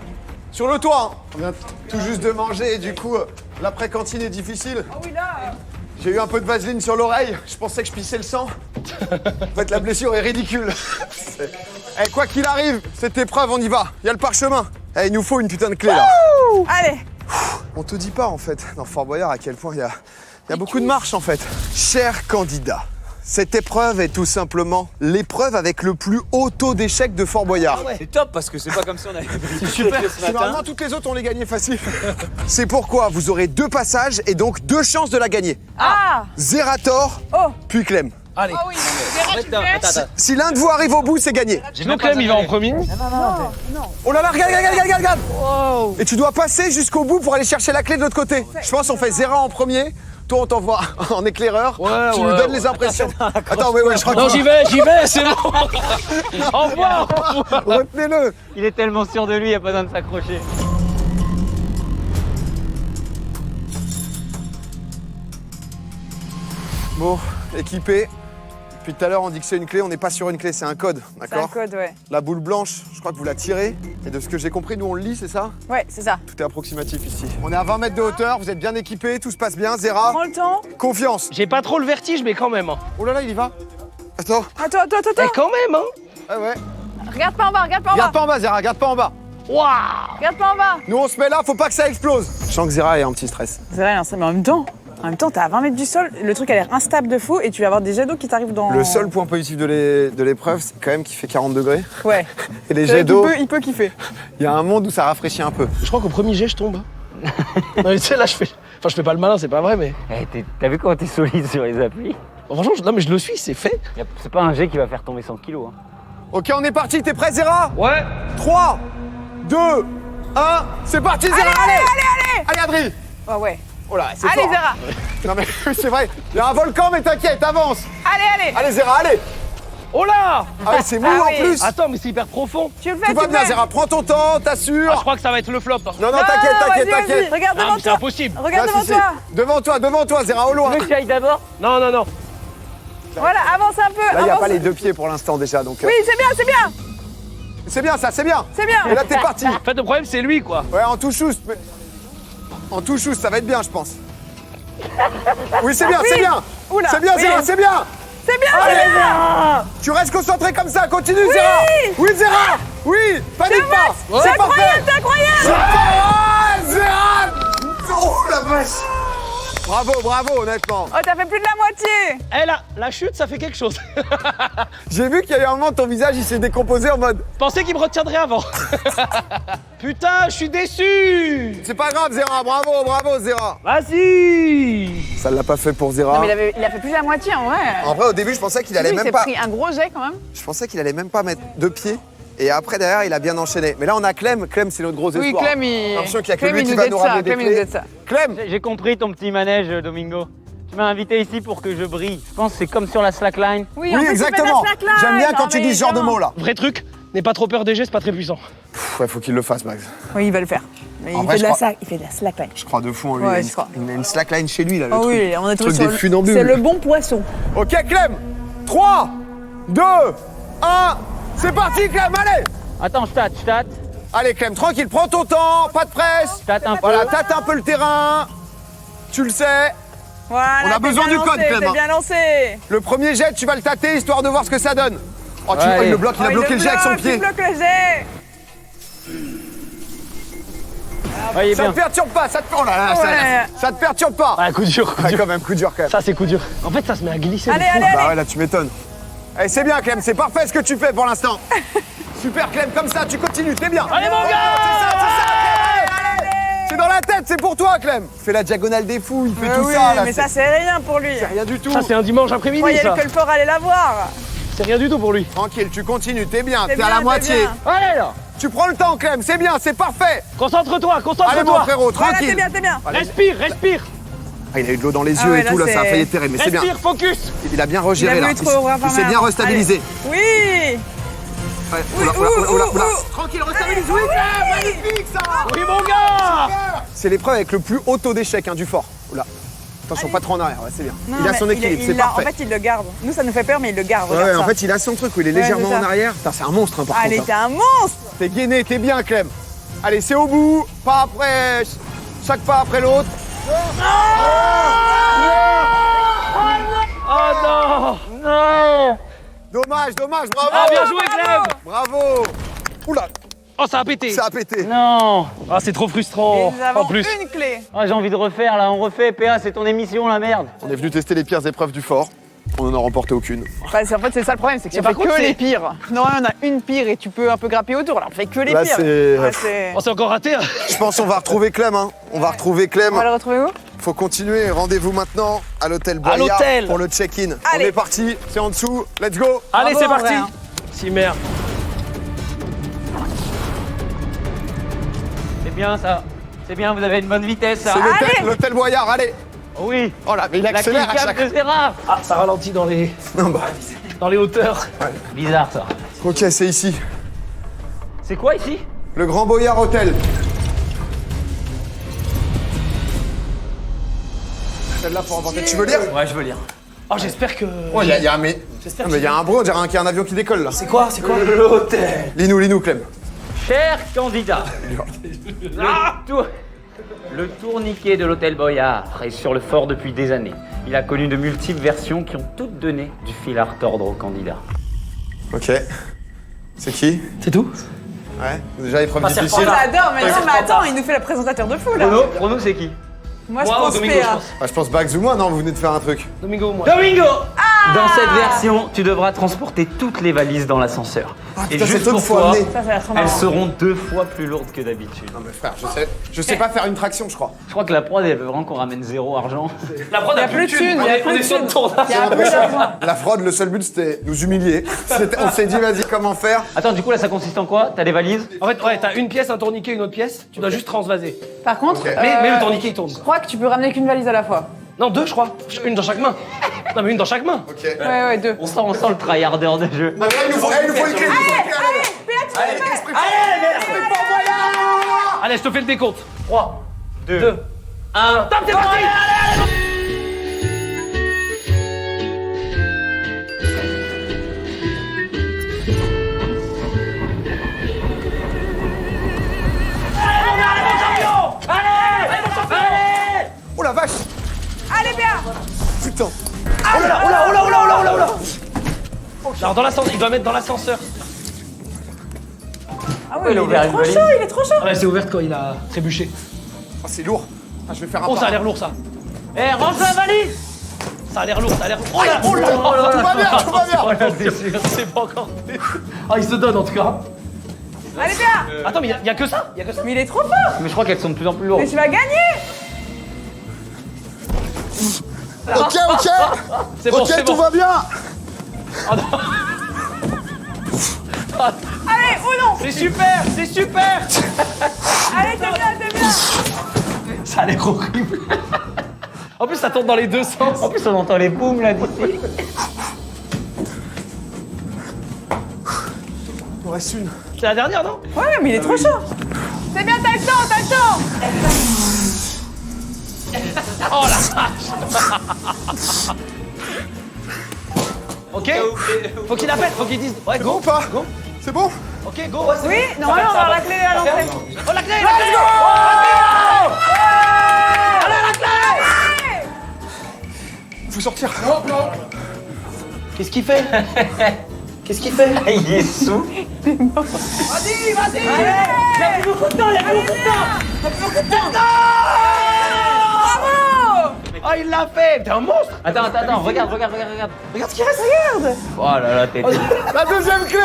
Sur le toit. Hein. On vient tout juste de manger et du coup, l'après-cantine est difficile. Ah oui, là. J'ai eu un peu de vaseline sur l'oreille. Je pensais que je pissais le sang. En fait, la blessure est ridicule. Eh, quoi qu'il arrive, cette épreuve, on y va. Il y a le parchemin. Eh, il nous faut une putain de clé là. Allez. On te dit pas en fait, dans Fort Boyard, à quel point il y a beaucoup de marches en fait. Chers candidats, cette épreuve est tout simplement l'épreuve avec le plus haut taux d'échec de Fort Boyard. C'est top parce que c'est pas comme si on avait C'est super. Normalement, toutes les autres, on les gagnait facile. C'est pourquoi vous aurez 2 passages et donc 2 chances de la gagner. Ah. Zerator, Oh. puis Clem. Allez. Ah oui, Vera, tu le fais. Attends. Si l'un de vous arrive au bout, c'est gagné. Sinon, Clem, il va en premier. Oh là là, regarde. Et tu dois passer jusqu'au bout pour aller chercher la clé de l'autre côté. Je pense qu'on fait Zera en premier. Toi, on t'envoie en éclaireur. Tu nous donnes les impressions. Attends, ouais, je crois Non, que... j'y vais, c'est bon. Au revoir. Retenez-le. Il est tellement sûr de lui, il n'y a pas besoin de s'accrocher. Bon, équipé. Depuis tout à l'heure, on dit que c'est une clé. On n'est pas sur une clé, c'est un code, C'est un d'accord? code, ouais. La boule blanche, je crois que vous la tirez. Et de ce que j'ai compris, nous, on le lit, c'est ça? Ouais, c'est ça. Tout est approximatif ici. On est à 20 mètres de hauteur, vous êtes bien équipés, tout se passe bien. Zera, Prends le temps. confiance. J'ai pas trop le vertige, mais quand même. Hein. Oh là là, il y va. Attends. Attends. Eh, quand même, hein. Ah ouais. Regarde pas en bas, regarde pas en Regarde bas. pas en bas, Zera, regarde pas en bas. Waouh. Regarde pas en bas. Nous, on se met là, faut pas que ça explose. Je sens que Zera est un petit stress. C'est vrai, mais en même temps. En même temps, t'es à 20 mètres du sol, le truc a l'air instable de fou et tu vas avoir des jets d'eau qui t'arrivent dans... Le seul point positif de l'épreuve, c'est quand même qu'il fait 40 degrés. Ouais. Et les jets d'eau, Il peut kiffer. il y a un monde où ça rafraîchit un peu. Je crois qu'au premier jet, je tombe. Non, mais tu sais, là, je fais pas le malin, c'est pas vrai, mais. T'as vu comment t'es solide sur les applis? Bon, franchement, non, mais je le suis, c'est fait. C'est pas un jet qui va faire tomber 100 kilos. Hein. Ok, on est parti, t'es prêt, Zera? Ouais. 3, 2, 1, c'est parti, Zera, allez! Allez, Adri! Oh ouais. Oh là, c'est Allez, fort. Zera. Non mais c'est vrai, il y a un volcan, mais t'inquiète, avance! Allez. Allez, Zera, allez! Oh là! Ah ouais, c'est mou Ah en oui. plus! Attends, mais c'est hyper profond. Tu le fais, Tout va bien, Zera, prends ton temps, t'assures! Ah, je crois que ça va être le flop. Non, t'inquiète, vas-y. t'inquiète! Regarde Ah, devant mais c'est toi. impossible. Regarde Là, devant si, toi. si. Devant toi, Zera, au loin! Tu ailles d'abord? Non. Voilà, avance un peu. Là, il n'y a avance. pas les deux pieds pour l'instant déjà, donc... Oui, c'est bien. C'est bien, ça, c'est bien! C'est bien. Et là, t'es parti! En fait, le problème, c'est lui, quoi. Ouais, en touche En touche ça va être bien, je pense. Oui, c'est bien, c'est bien! Oula, C'est bien, oui. Zera, c'est bien! C'est bien, Allez, c'est bien. Tu restes concentré comme ça, continue, Zera! Oui, Zera! Oui! Panique pas! C'est parfait! C'est incroyable. Zera! Oh la vache! Bravo, honnêtement. Oh, t'as fait plus de la moitié. Eh là, la chute, ça fait quelque chose. J'ai vu qu'il y a eu un moment, ton visage, il s'est décomposé en mode... Je pensais qu'il me retiendrait avant. Putain, je suis déçu. C'est pas grave, Zera, bravo, Zera. Vas-y. Ça l'a pas fait pour Zera. Non, mais il a fait plus de la moitié en vrai. En vrai, au début, je pensais qu'il allait Lui, il même s'est pas... pris un gros jet quand même. Je pensais qu'il allait même pas mettre deux pieds. Et après, derrière, il a bien enchaîné. Mais là, on a Clem. Clem, c'est notre gros espoir. Oui, Clem, J'ai l'impression qu'il y a que Clem, lui il qui nous va aide nous ça, ramener des Clem, il nous clés. aide ça. Clem! J'ai compris ton petit manège, Domingo. Tu m'as invité ici pour que je brille. Je pense que c'est comme sur la slackline. Oui, Oui, en plus, il fait de la exactement. slackline. J'aime bien quand Non, tu mais dis ce genre de vraiment. mots, là. Vrai truc, n'aie pas trop peur des jets, c'est pas très puissant. Ouais, faut qu'il le fasse, Max. Oui, il va le faire. Mais En il vrai, fait je de la crois- slack, il fait de la slackline. Je crois de fou en lui. Ouais, il, je crois. il a une slackline chez lui, là, le Oh truc. oui, on a trouvé truc des funambules. C'est le bon poisson. Ok, Clem. 3, 2, 1. C'est parti, Clem, allez! Attends, je tâte. Allez, Clem, tranquille, prends ton temps, pas de presse. Tâte un peu. Voilà, tâte un peu le terrain. Tu le sais. Voilà, On a t'es besoin bien du code, lancé, Clem, T'es hein. bien lancé. Le premier jet, tu vas le tâter, histoire de voir ce que ça donne. Oh, tu Ouais, il le allez. bloque, il a Oh, bloqué le jet avec son bloque, pied. Il bloque le jet. Ouais, il est Ça bien. te perturbe pas, ça te... Oh là là, Ouais. ça te perturbe pas. Ah, coup dur, Ouais, quand même, coup dur quand même. Ça, c'est coup dur. En fait, ça se met à glisser. Allez, de fou. allez, Bah allez. ouais, là, tu m'étonnes. Eh, c'est bien, Clem, c'est parfait ce que tu fais pour l'instant. Super, Clem, comme ça, tu continues, t'es bien. Allez, mon gars. C'est ça, Clem. C'est dans la tête, c'est pour toi, Clem. Fais la diagonale des fous, il fait Mais tout oui, ça, là. mais ça, c'est rien pour lui. c'est rien du tout. Ça, c'est un dimanche après-midi, Croyez ça. que le fort allait la voir. C'est rien du tout pour lui. Tranquille, tu continues, t'es bien, C'est t'es à bien, la c'est moitié. bien. Allez, là. Tu prends le temps, Clem, c'est bien, c'est parfait. Concentre-toi, Allez, mon concentre-toi. frérot, Voilà, tranquille. t'es bien. Respire. Ah, il a eu de l'eau dans les Ah yeux ouais, et tout, là, là, ça a c'est- failli être terrible, mais c'est bien. Respire, focus. Il a bien Il regéré, a là. voulu trop ouvrir Il s'est bien restabilisé. Oui. Ouais, oula, oula. ouh. Tranquille, restabilise, oui, Clem, magnifique, ça. Oui, mon gars. C'est l'épreuve avec le plus haut taux d'échec du fort. Oula. Attention, pas trop en arrière, ouais, c'est bien. Non, il a mais son équilibre, c'est En parfait. fait, il le garde. Nous, ça nous fait peur, mais il le garde. Ouais, regarde en ça. fait, il a son truc où il est Ouais, légèrement c'est ça. en arrière. Putain, c'est un monstre, hein, par Allez, contre. t'es un monstre. T'es gainé, t'es bien, Clem. Allez, c'est au bout, pas après. Chaque pas après l'autre. Oh non. Dommage, bravo. Ah, bien joué, Clem. Bravo. Oula, Oh, ça a pété. ça a pété. Non. Ah, c'est trop Et frustrant. nous avons En plus. une clé. Ah, j'ai envie de refaire là, on refait. PA, c'est ton émission, la merde. On est venu tester les pires épreuves du fort. On n'en a remporté aucune. Enfin, en fait, c'est ça le problème, c'est que Mais tu fais par contre, que c'est- les pires. Normalement, on a une pire et tu peux un peu grapper autour. Alors, on fait que les Là, pires. c'est- Ouais, c'est- Oh, c'est encore raté. Hein. Je pense qu'on va retrouver Clem. Hein. On va retrouver Clem. On va le retrouver où? Faut continuer. Rendez-vous maintenant à l'hôtel Boyard l'hôtel. pour le check-in. On Allez. est parti. C'est en dessous. Let's go. Allez, Bravo, c'est en parti. vrai, hein. Cimer. C'est bien ça. C'est bien, vous avez une bonne vitesse ça. C'est l'hôtel Boyard. Allez. Oui. Oh là, mais il La accélère à kill chaque cam de Zera. Ah, ça ralentit dans les hauteurs. Bizarre ça. Ok, c'est ici. C'est quoi ici? Le Grand Boyard Hôtel. Celle-là pour emporter. Tu veux lire? Ouais, je veux lire. Oh, j'espère que. Ouais, il y a mais. J'espère Mais il y a un bruit, on dirait qu'il y a un avion qui décolle là. C'est quoi? L'hôtel. Lis-nous, Clem. Cher candidat, le tourniquet de l'hôtel Boyard est sur le fort depuis des années. Il a connu de multiples versions qui ont toutes donné du fil à retordre aux candidats. Ok. C'est qui? C'est tout? Ouais. Déjà épreuve c'est difficile. On l'adore, mais Ouais, non, c'est mais trop attends, il nous fait le présentateur de fou là. Prono, c'est qui? Moi, je Moi ou pense Domingo, je PA. pense. Ah, je pense Bags ou moi, non, vous venez de faire un truc. Domingo ou moi. Domingo Dans cette version, tu devras transporter toutes les valises dans l'ascenseur. Ah, Et putain, c'est juste toi pour qu'il faut toi, amener. Ça a l'air trop elles marrant. seront 2 fois plus lourdes que d'habitude. Non, mais frère, je sais pas faire une traction, je crois. Je crois que la prod, elle veut vraiment qu'on ramène 0 argent. La prod Il y a a plus de thunes, il y a On plus est de sur le thunes. tournage. Il y a plus d'argent. La fraude, le seul but, c'était nous humilier. On s'est dit, vas-y, comment faire? Attends, du coup, là, ça consiste en quoi? T'as des valises? En fait, ouais, t'as une pièce, un tourniquet, une autre pièce. Tu dois juste transvaser. Par contre, Mais le tourniquet, il tourne. je crois que tu peux ramener qu'une valise à la fois. Non, 2, je crois. Une dans chaque main. Non, mais une dans chaque main. Ok. Ouais, 2. On sent le tryharder de jeu. Ah, il nous faut une clé. Allez, je te fais le décompte. 3, 2, 2, 1. Top, c'est parti. Oh la vache! Allez, bien. Putain! Oh là, oh là, oh là, oh là, oh là, oh là, oh là. Alors, dans l'ascenseur, il doit mettre dans l'ascenseur. Ah oui, Il a ouvert une valise. il est trop chaud. Ah ouais, c'est ouverte quand il a trébuché. Oh, c'est lourd. Ah, je vais faire un Oh, pas. ça a l'air lourd, ça. Eh, range la valise! Ça a l'air lourd, ça a l'air lourd. Oh là, oh là, oh là, Tout va bien, tout va bien. Oh là, c'est pas encore. Ah, il se donne en tout cas. Allez, bien. Attends, mais y a que ça? Y a que ça? Mais il est trop fort. Mais je crois qu'elles sont de plus en plus lourdes. Mais tu vas gagner. Ok, ok! C'est bon, Ok, c'est tout bon. va bien! Allez, oh non. C'est super, c'est super. Allez, t'es bien, t'es bien. Ça a l'air horrible. En plus, ça tourne dans les deux sens. En plus, on entend les booms là d'ici. Il en reste une. C'est la dernière, non? Ouais, mais il est trop chaud. C'est bien, t'as le temps, t'as le temps. Oh la vache. Ok. Faut qu'il appelle, faut qu'il dise. Ouais, Go ou go. pas? Go. C'est bon? Ok, go. Oui, normalement, on va avoir la clé à l'entrée. Oh, la clé, la clé. Allez, la clé. Faut sortir. Qu'est-ce qu'il fait? Qu'est-ce qu'il fait? Il est sous. Vas-y, vas-y. Il y a plus beaucoup de temps, il y a plus beaucoup de temps. Bravo. Ah, il l'a fait. T'es un monstre. Attends, regarde. Regarde ce qui reste. Regarde. Oh là là, t'es. La deuxième clé!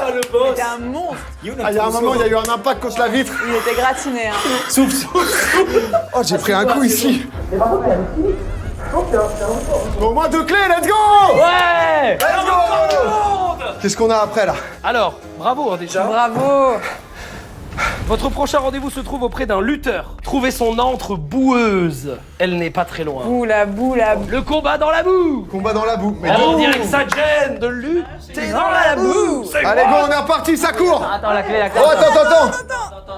Oh, le boss. T'es un monstre. Ah, il y a un moment, il y a eu un impact contre la vitre. Il était gratiné, hein. Souffle, souffle. Oh, j'ai pris un coup ici. Au moins 2 clés, let's go! Ouais. Let's go! Qu'est-ce qu'on a après là? Alors, bravo hein, déjà. Bravo. Votre prochain rendez-vous se trouve auprès d'un lutteur. Trouvez son antre boueuse. Elle n'est pas très loin. Boue la boue, la boue. Le combat dans la boue. Combat dans la boue. Mais On dirait que ça gêne de lutter dans la boue. C'est allez, go, quoi? on est reparti, ça court! Attends, la clé. Oh, attends!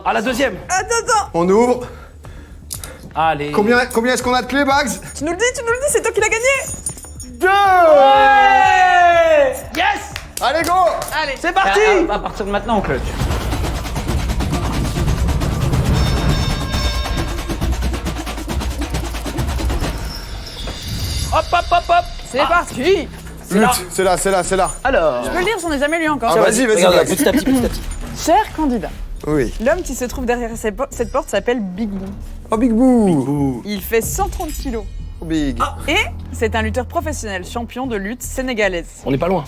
Ah, la deuxième. Attends. On ouvre. Allez. Combien est-ce qu'on a de clés, Bags? Tu nous le dis, c'est toi qui l'as gagné. 2! Yes. Allez, go! Allez. C'est parti. À partir de maintenant, on clutch. Hop, hop, hop, hop. C'est parti. Lutte, c'est là. Alors. Je peux le lire, j'en ai jamais lu encore. Ah, vas-y, Regarde, Bags. petit à petit, petit à petit. Cher candidat, Oui. l'homme qui se trouve derrière cette porte s'appelle Big Boo. Oh, Big Boo! Il fait 130 kilos. Oh, Big. Et c'est un lutteur professionnel, champion de lutte sénégalaise. On n'est pas loin.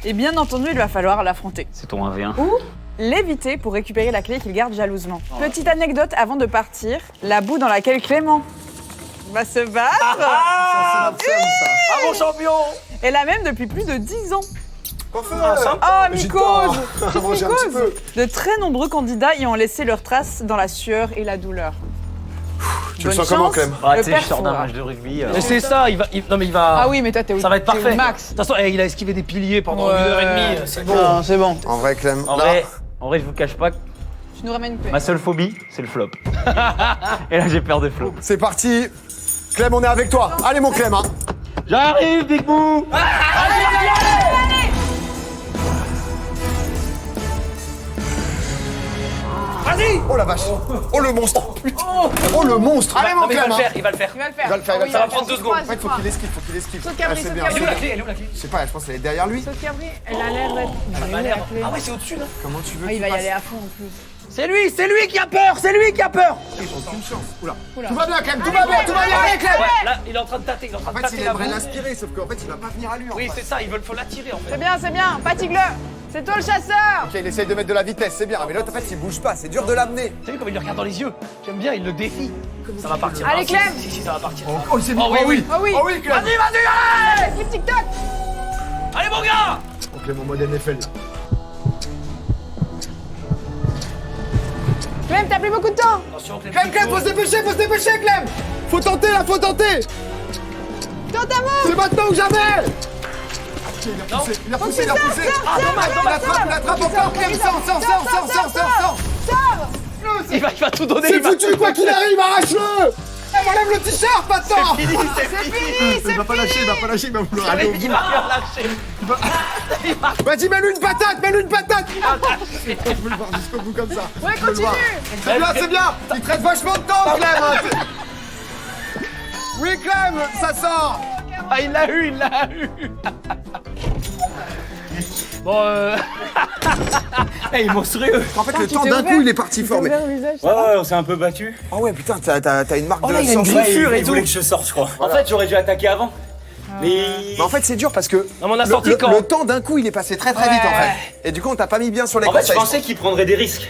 Et bien entendu, il va falloir l'affronter. C'est ton 1v1. Ou l'éviter pour récupérer la clé qu'il garde jalousement. Petite anecdote avant de partir, la boue dans laquelle Clément va se battre. Ah, mon champion. Elle a même depuis plus de 10 ans. Parfait. Oh, J'hésite mycose. pas à manger un petit peu. De très nombreux candidats y ont laissé leurs traces dans la sueur et la douleur. Tu le Bonne sens comment, chance, Clem? Ah, le tu sais, je père sors d'un saura. match de rugby. Mais c'est ça, non mais il va. Ah oui, mais toi, t'es au Ça va être t'es au parfait. max. De toute façon, il a esquivé des piliers pendant 1h30. C'est bon. Non, c'est bon. En vrai, Clem. En là, vrai, je vous cache pas que Tu nous ramènes une paix. ma seule phobie, c'est le flop. Et là, j'ai peur de flop. c'est parti. Clem, on est avec toi. Allez, mon Clem. Hein. J'arrive, Big Boo. Vas-y. Oh Oh la vache. Oh le monstre. Oh le monstre. Allez mon Non, mais il va Clem. le faire, il va le faire. Il va le faire. Il va le faire, il va le Oui, faire. Ça va prendre 2 secondes. En fait, faut qu'il esquive, faut qu'il esquive. Saute Cabri, c'est saute bien. Cabri. Elle est où la clé? Elle est où la clé? Je sais pas, je pense qu'elle est derrière lui. Saute Cabri, elle a l'air d'être. Elle a l'air. Ah ouais, c'est au-dessus là. Comment tu veux Ah, il qu'il va y passe aller à fond en plus. C'est lui qui a peur, c'est lui qui a peur. Ils ont aucune chance. Oula. Oula. Tout va bien Clem, tout va bien, tout va bien. Allez Clem. Ouais, là, il est en train de tâter, il est en train En de fait, tâter il la aimerait boue. l'inspirer, sauf qu'en fait, il va pas venir à lui. Oui, c'est ça, faut l'attirer en fait. C'est bien, fatigue-le. C'est toi le chasseur. Ok, il essaye de mettre de la vitesse, c'est bien. Mais l'autre, en fait, il bouge pas, c'est dur de l'amener. T'as vu comme il le regarde dans les yeux? J'aime bien, il le défie. Ça va partir. Allez, Ah, si, Clem. Si, ça va partir. Oh, il s'est mis. Oh oui. Oh oui. Oh oui, Clem. Vas-y, allez. Flip TikTok. Allez mon gars. Oh, Clem en mode NFL. Clem, t'as plus beaucoup de temps. Attention, Clem. Clem, faut se dépêcher, Clem. Faut tenter là, faut tenter. Tente à mort. C'est maintenant ou jamais. Il a poussé, il a poussé. Ah, dommage, Il attrape encore, Clem, sors. Il va tout donner. C'est il va- foutu, quoi qu'il arrive, arrache-le. Enlève le t-shirt maintenant. C'est fini. Il va pas lâcher, il va vouloir aller au bout. Il va rien lâcher. Vas-y, mets-lui une patate. Je veux le voir jusqu'au bout comme ça. Ouais, Je veux le voir. continue. C'est bien. Il te reste vachement de temps, Clem. Oui, Clem, ça sort. Ah, il l'a eu. Bon, Il est monstrueux. En fait, le temps d'un coup, il est parti fort. Mais... Ouais, on s'est un peu battu. Oh ouais, putain, t'as une marque Oh de là, il y a une sang. griffure et il tout. voulait que je sorte, je crois. En fait, j'aurais dû attaquer avant. Mais. Mais en fait, c'est dur parce que Non, mais on a sorti quand le temps d'un coup, il est passé très vite en fait. Et du coup, on t'a pas mis bien sur les En fait, je conseils. pensais qu'il prendrait des risques.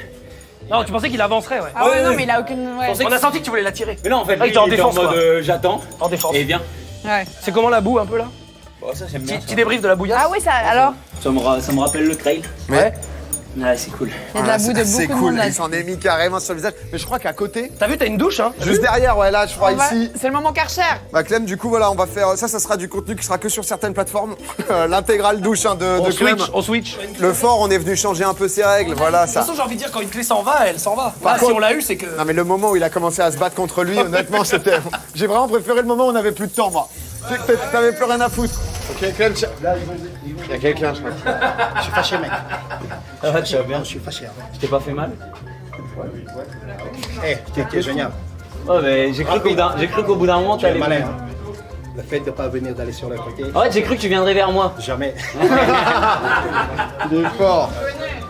Non, tu pensais qu'il avancerait, ouais. Ah ouais, non, mais il a aucune. Ouais. On a senti que tu voulais l'attirer. Mais non, en fait, Ah, lui, il était en il était défense, en mode quoi. j'attends. En défense. Et bien. Ouais. C'est comment la boue un peu là? Oh, ça, j'aime bien. Petit débrief de la bouillasse. Ah oui, ça. Alors. Ça me rappelle le trail. Ouais. Ouais, c'est cool. Il y a de la boue de C'est beaucoup de cool, monde là. il s'en est mis carrément sur le visage. Mais je crois qu'à côté, T'as vu, t'as une douche, hein? juste derrière, ouais, là, je crois On va- ici. C'est le moment Karcher. Bah Clem, du coup, voilà, on va faire ça sera du contenu qui sera que sur certaines plateformes. L'intégrale douche hein, de Clem. On switch. De Le fort, on est venu changer un peu ses règles, voilà toute ça. façon, j'ai envie de dire, quand une clé s'en va, elle s'en va. Par Là, si contre- on l'a eu, c'est que. Non mais le moment où il a commencé à se battre contre lui, honnêtement, c'était... J'ai vraiment préféré le moment où on avait plus de temps, moi. T'avais plus rien à foutre. Ok, Clem, il y a quelqu'un, je crois. Je suis fâché, mec. Ça va, tu vas bien? Je suis fâché. Je t'ai pas fait mal? Eh, t'es génial. Oh, mais j'ai cru qu'au bout d'un moment, tu Tu es allais. malin. Hein. Le fait de ne pas venir d'aller sur le côté, En fait, j'ai cru que tu viendrais vers moi. jamais. Il est fort.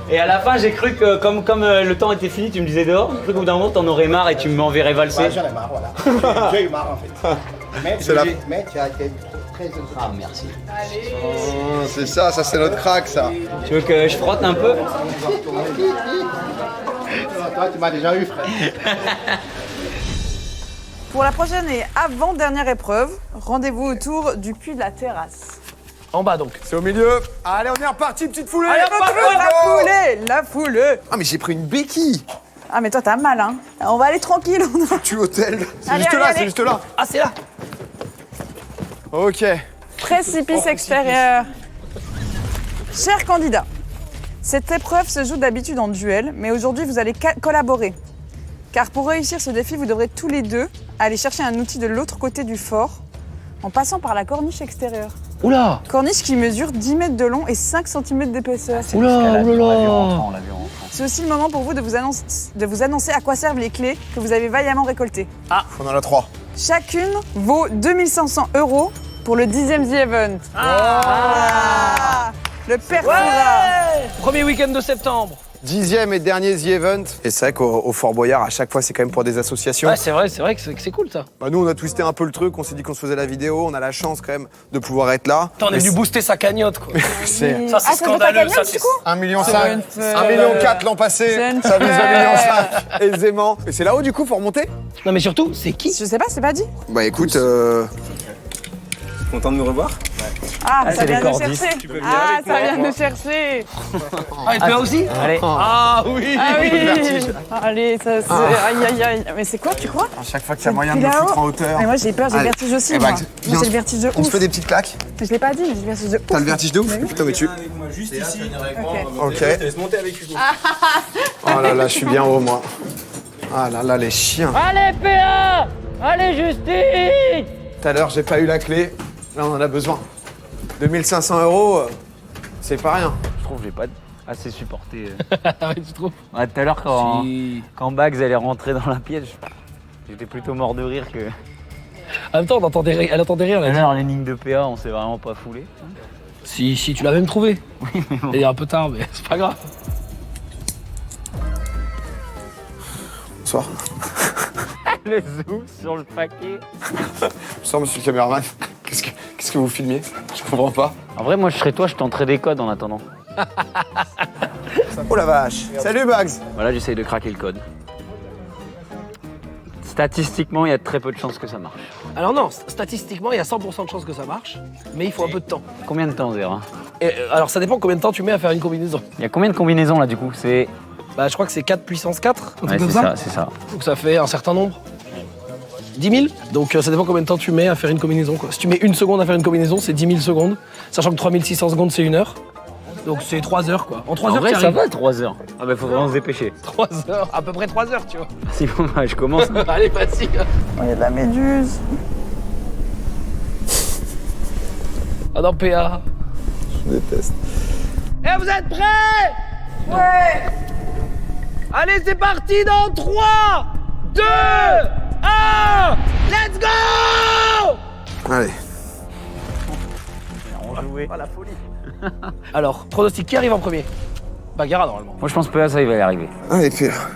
Et à la fin, j'ai cru que comme le temps était fini, tu me disais dehors. J'ai cru qu'au bout d'un moment, t'en aurais marre et tu m'enverrais valser. Ouais, j'en ai marre, voilà. J'ai eu marre, en fait. Mais, C'est la- mais tu as été très heureux. Ah, merci. Oh, c'est ça c'est notre crack, ça. Tu veux que je frotte un peu? Toi, tu m'as déjà eu, frère. Pour la prochaine et avant-dernière épreuve, rendez-vous autour du puits de la terrasse. En bas donc. C'est au milieu. Allez, on est reparti, petite foulée. Allez, hop, La foulée. Ah mais j'ai pris une béquille. Ah mais toi t'as mal hein. On va aller tranquille. Tu hôtel. C'est Allez, juste allez, là, allez. c'est juste là. Ah, c'est là. Ok. Précipice extérieur. Chers candidats, cette épreuve se joue d'habitude en duel, mais aujourd'hui vous allez collaborer. Car pour réussir ce défi, vous devrez tous les deux aller chercher un outil de l'autre côté du fort en passant par la corniche extérieure. Oula. Corniche qui mesure 10 mètres de long et 5 cm d'épaisseur. Oula. C'est aussi le moment pour vous de vous annoncer à quoi servent les clés que vous avez vaillamment récoltées. On en a 3. Chacune vaut 2500 € pour le 10e The Event. Ah. Le père Fouras. Premier week-end de septembre. 10e et dernier The Event. Et c'est vrai qu'au Fort Boyard, à chaque fois, c'est quand même pour des associations. Ouais, c'est vrai que c'est cool ça. Bah, nous, on a twisté un peu le truc, on s'y dit qu'on se faisait la vidéo, on a la chance quand même de pouvoir être là. T'en es Mais venu booster sa cagnotte quoi. c'est Ça, c'est Ah, ça doit pas scandaleux. gagner, Ça, du c'est. coup 1,5 million, C'est 1,4 million l'an passé, C'est une ça vise 1,5 fête. million aisément. Et c'est là-haut du coup, faut remonter? Non, mais surtout, c'est qui? Je sais pas, c'est pas dit. Bah écoute, Content de me revoir? Ah, ça c'est vient les de cordistes. chercher. Tu peux venir Ah, avec ça moi, vient moi. de chercher. Ah, et toi aussi? Allez. Ah oui. Ah oui. vertige. Allez, ça c'est. Aïe, aïe, aïe. Mais c'est quoi, tu crois? à chaque fois que t'as moyen de Depuis me là-haut. foutre en hauteur. Mais moi j'ai peur, j'ai le Allez. vertige aussi. Eh bah, Moi, viens, Moi, j'ai le vertige de On se ouf. fait des petites claques. Je l'ai pas dit, mais j'ai le vertige de ouf. T'as le vertige de ouf? Putain, mais tu. Avec moi, juste ici. Ok. Je te laisse monter avec Hugo. Oh là là, je suis bien haut moi. Ah là là, les chiens. Allez, PA! Allez, Justine! Tout à l'heure, j'ai pas eu la clé. Là, on en a besoin. 2500 €, c'est pas rien. Je trouve que j'ai pas assez supporté. Ouais, tu trouves? Ouais, tout à l'heure, quand, Si. quand Bags elle est rentrée dans la pièce, j'étais plutôt mort de rire que. En même temps, elle entendait rire. Tout à l'heure, l'énigme de PA, on s'est vraiment pas foulé. Si, tu l'as même trouvé. Oui, mais bon. Il est un peu tard, mais c'est pas grave. Bonsoir. Le zoom sur le paquet. Bonsoir, monsieur le caméraman. Qu'est-ce que vous filmiez? Je comprends pas. En vrai, moi, je serais toi, je tenterais des codes en attendant. Oh la vache. Salut Bags. Voilà, j'essaye de craquer le code. Statistiquement, il y a très peu de chances que ça marche. Alors non, statistiquement, il y a 100% de chances que ça marche, mais il faut un peu de temps. Combien de temps, Zera? Et, alors ça dépend combien de temps tu mets à faire une combinaison. Il y a combien de combinaisons là, du coup? C'est. Bah je crois que c'est 4 puissance 4, un truc Ouais, comme c'est ça, c'est ça. Donc ça fait un certain nombre. 10 000. Donc ça dépend combien de temps tu mets à faire une combinaison, quoi. Si tu mets 1 seconde à faire une combinaison, c'est 10 000 secondes. Sachant que 3600 secondes, c'est 1 heure. Donc c'est 3 heures, quoi. En 3 En heures, vrai, tu ça arrives. va, 3 heures. Ah bah, faut vraiment se dépêcher. 3 heures, à peu près 3 heures, tu vois. Si bon, bah, je commence. Allez, vas-y. Il y a de la méduse. Ah non, PA. Je déteste. Eh, vous êtes prêts? Ouais. Allez, c'est parti dans 3, 2, 1, let's go! Allez. On va jouer. Alors, pronostic, qui arrive en premier? Bagheera, normalement. Moi, je pense que PA, ça, il va y arriver. Allez, Pierre.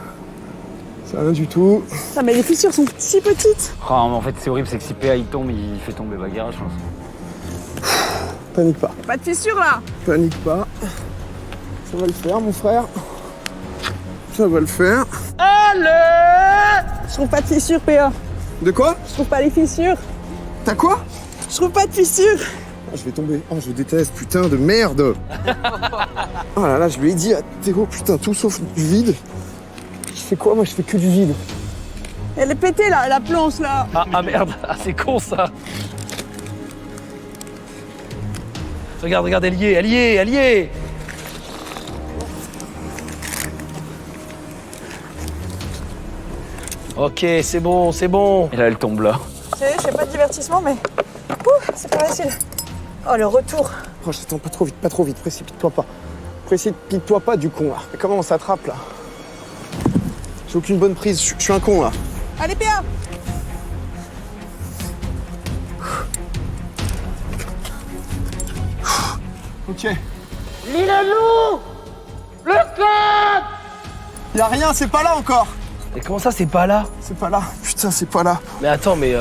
C'est rien du tout. Ça, mais les fissures sont si petites. Oh, mais en fait, c'est horrible, c'est que si PA il tombe, il fait tomber Bagheera, je pense. Panique pas. Pas de fissures là. Panique pas. Ça va le faire, mon frère. Ça va le faire. Allez! Je trouve pas de fissures, PA. De quoi? Je trouve pas les fissures. T'as quoi? Je trouve pas de fissures. Oh, je vais tomber. Oh, je déteste, putain de merde. Oh là là, je lui ai dit à Théo, putain, tout sauf du vide. Je fais quoi? Moi, je fais que du vide. Elle est pétée là, la planche là. Ah merde, ah, c'est con ça. Regarde, elle y est. Ok, c'est bon. Et là, elle tombe là. Je fais pas de divertissement, mais. Ouh, c'est pas facile. Oh, le retour. Oh, j'attends pas trop vite, précipite-toi pas. Précipite-toi pas du con là. Mais comment on s'attrape là? J'ai aucune bonne prise, je suis un con là. Allez, PA. Ok. Lilelou! Le code! Y'a rien, c'est pas là encore. Et comment ça, c'est pas là? C'est pas là. Putain, c'est pas là. Mais attends, mais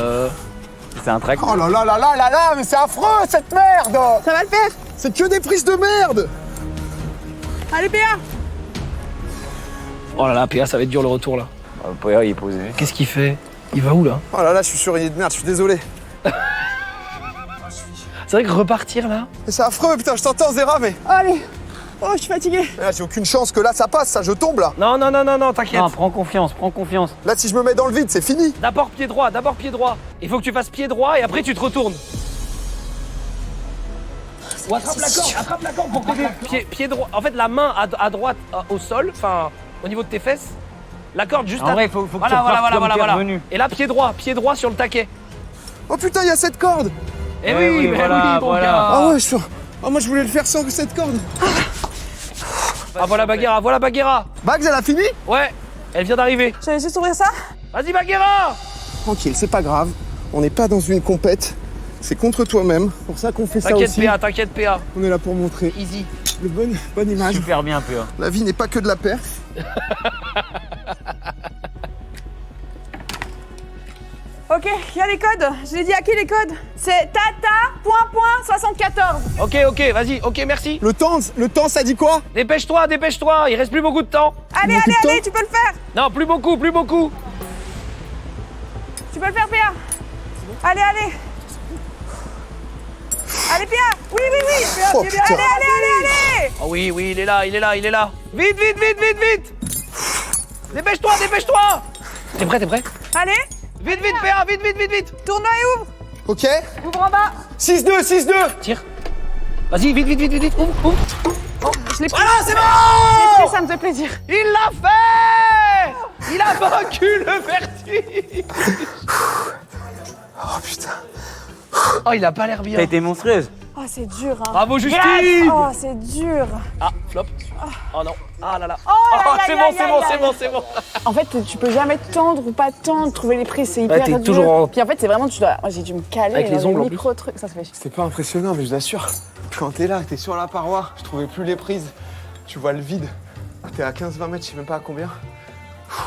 C'est un track. Oh là là là là là là, mais c'est affreux cette merde. Ça va le faire. C'est que des prises de merde. Allez, PA. Oh là là, PA, ça va être dur le retour là. PA, il est posé. Qu'est-ce qu'il fait? Il va où là? Oh là là, je suis sur une idée de merde, je suis désolé. C'est vrai que repartir là? Mais c'est affreux, putain, je t'entends Zera, mais. Allez. Oh, je suis fatiguée. Mais là, j'ai aucune chance que là ça passe, ça, je tombe là. Non, t'inquiète. Non, prends confiance. Là, si je me mets dans le vide, c'est fini. D'abord pied droit. Il faut que tu fasses pied droit et après tu te retournes. Ou attrape la corde pour t'aider. Pied droit. En fait, la main à droite au sol, enfin au niveau de tes fesses. La corde juste En à... vrai, faut que tu voilà. repartes comme t'es revenu. Et là, pied droit sur le taquet. Oh putain, il y a cette corde. Eh Ouais, oui, oui, mais voilà, oui, mon voilà. gars. Ah ouais, je suis. Oh, moi je voulais le faire sans cette corde. Ah, voilà Bagheera. Bags, elle a fini? Ouais, elle vient d'arriver. Je vais juste ouvrir ça. Vas-y, Bagheera. Tranquille, c'est pas grave. On n'est pas dans une compète. C'est contre toi-même. C'est pour ça qu'on fait ça aussi. T'inquiète, PA. On est là pour montrer Easy. le bonne image. Super bien, PA. La vie n'est pas que de la perf. Ok, il y a les codes. Je l'ai dit à qui les codes? C'est Tata, ... 74. Ok, vas-y, ok, merci. Le temps, ça dit quoi? Dépêche-toi, il reste plus beaucoup de temps. Allez, Beaucoup de allez, temps tu peux le faire. Non, plus beaucoup. Tu peux le faire, PA. Allez. Allez, PA. Oui. PA, Oh, c'est bien. putain. Allez. Oh oui, il est là. Vite. Dépêche-toi. T'es prêt? Allez. Vite, PA, vite. Tourne-toi et ouvre. Ok. Ouvre en bas. 6-2. Tire. Vas-y, vite. Ouvre. Oh, je l'ai pris. Voilà, c'est bon. Je l'ai pris, ça me fait plaisir. Il l'a fait. Il a vaincu le vertige. Oh putain. Oh, il a pas l'air bien. T'as été monstrueuse. Oh, c'est dur, hein. Bravo, Justine. Oh, c'est dur. Ah, flop. Oh non. Ah là là. Oh là là, c'est là, bon, là, c'est bon, là, c'est là. bon, c'est bon. En fait, tu peux jamais tendre ou pas tendre, trouver les prises, c'est hyper t'es dur. toujours en- Puis en fait, c'est vraiment, moi j'ai dû me caler Avec les dans ongles, en micro trucs, ça se fait chier. C'était pas impressionnant, mais je vous assure, quand t'es là, t'es sur la paroi, je trouvais plus les prises, tu vois le vide. T'es à 15-20 mètres, je sais même pas à combien.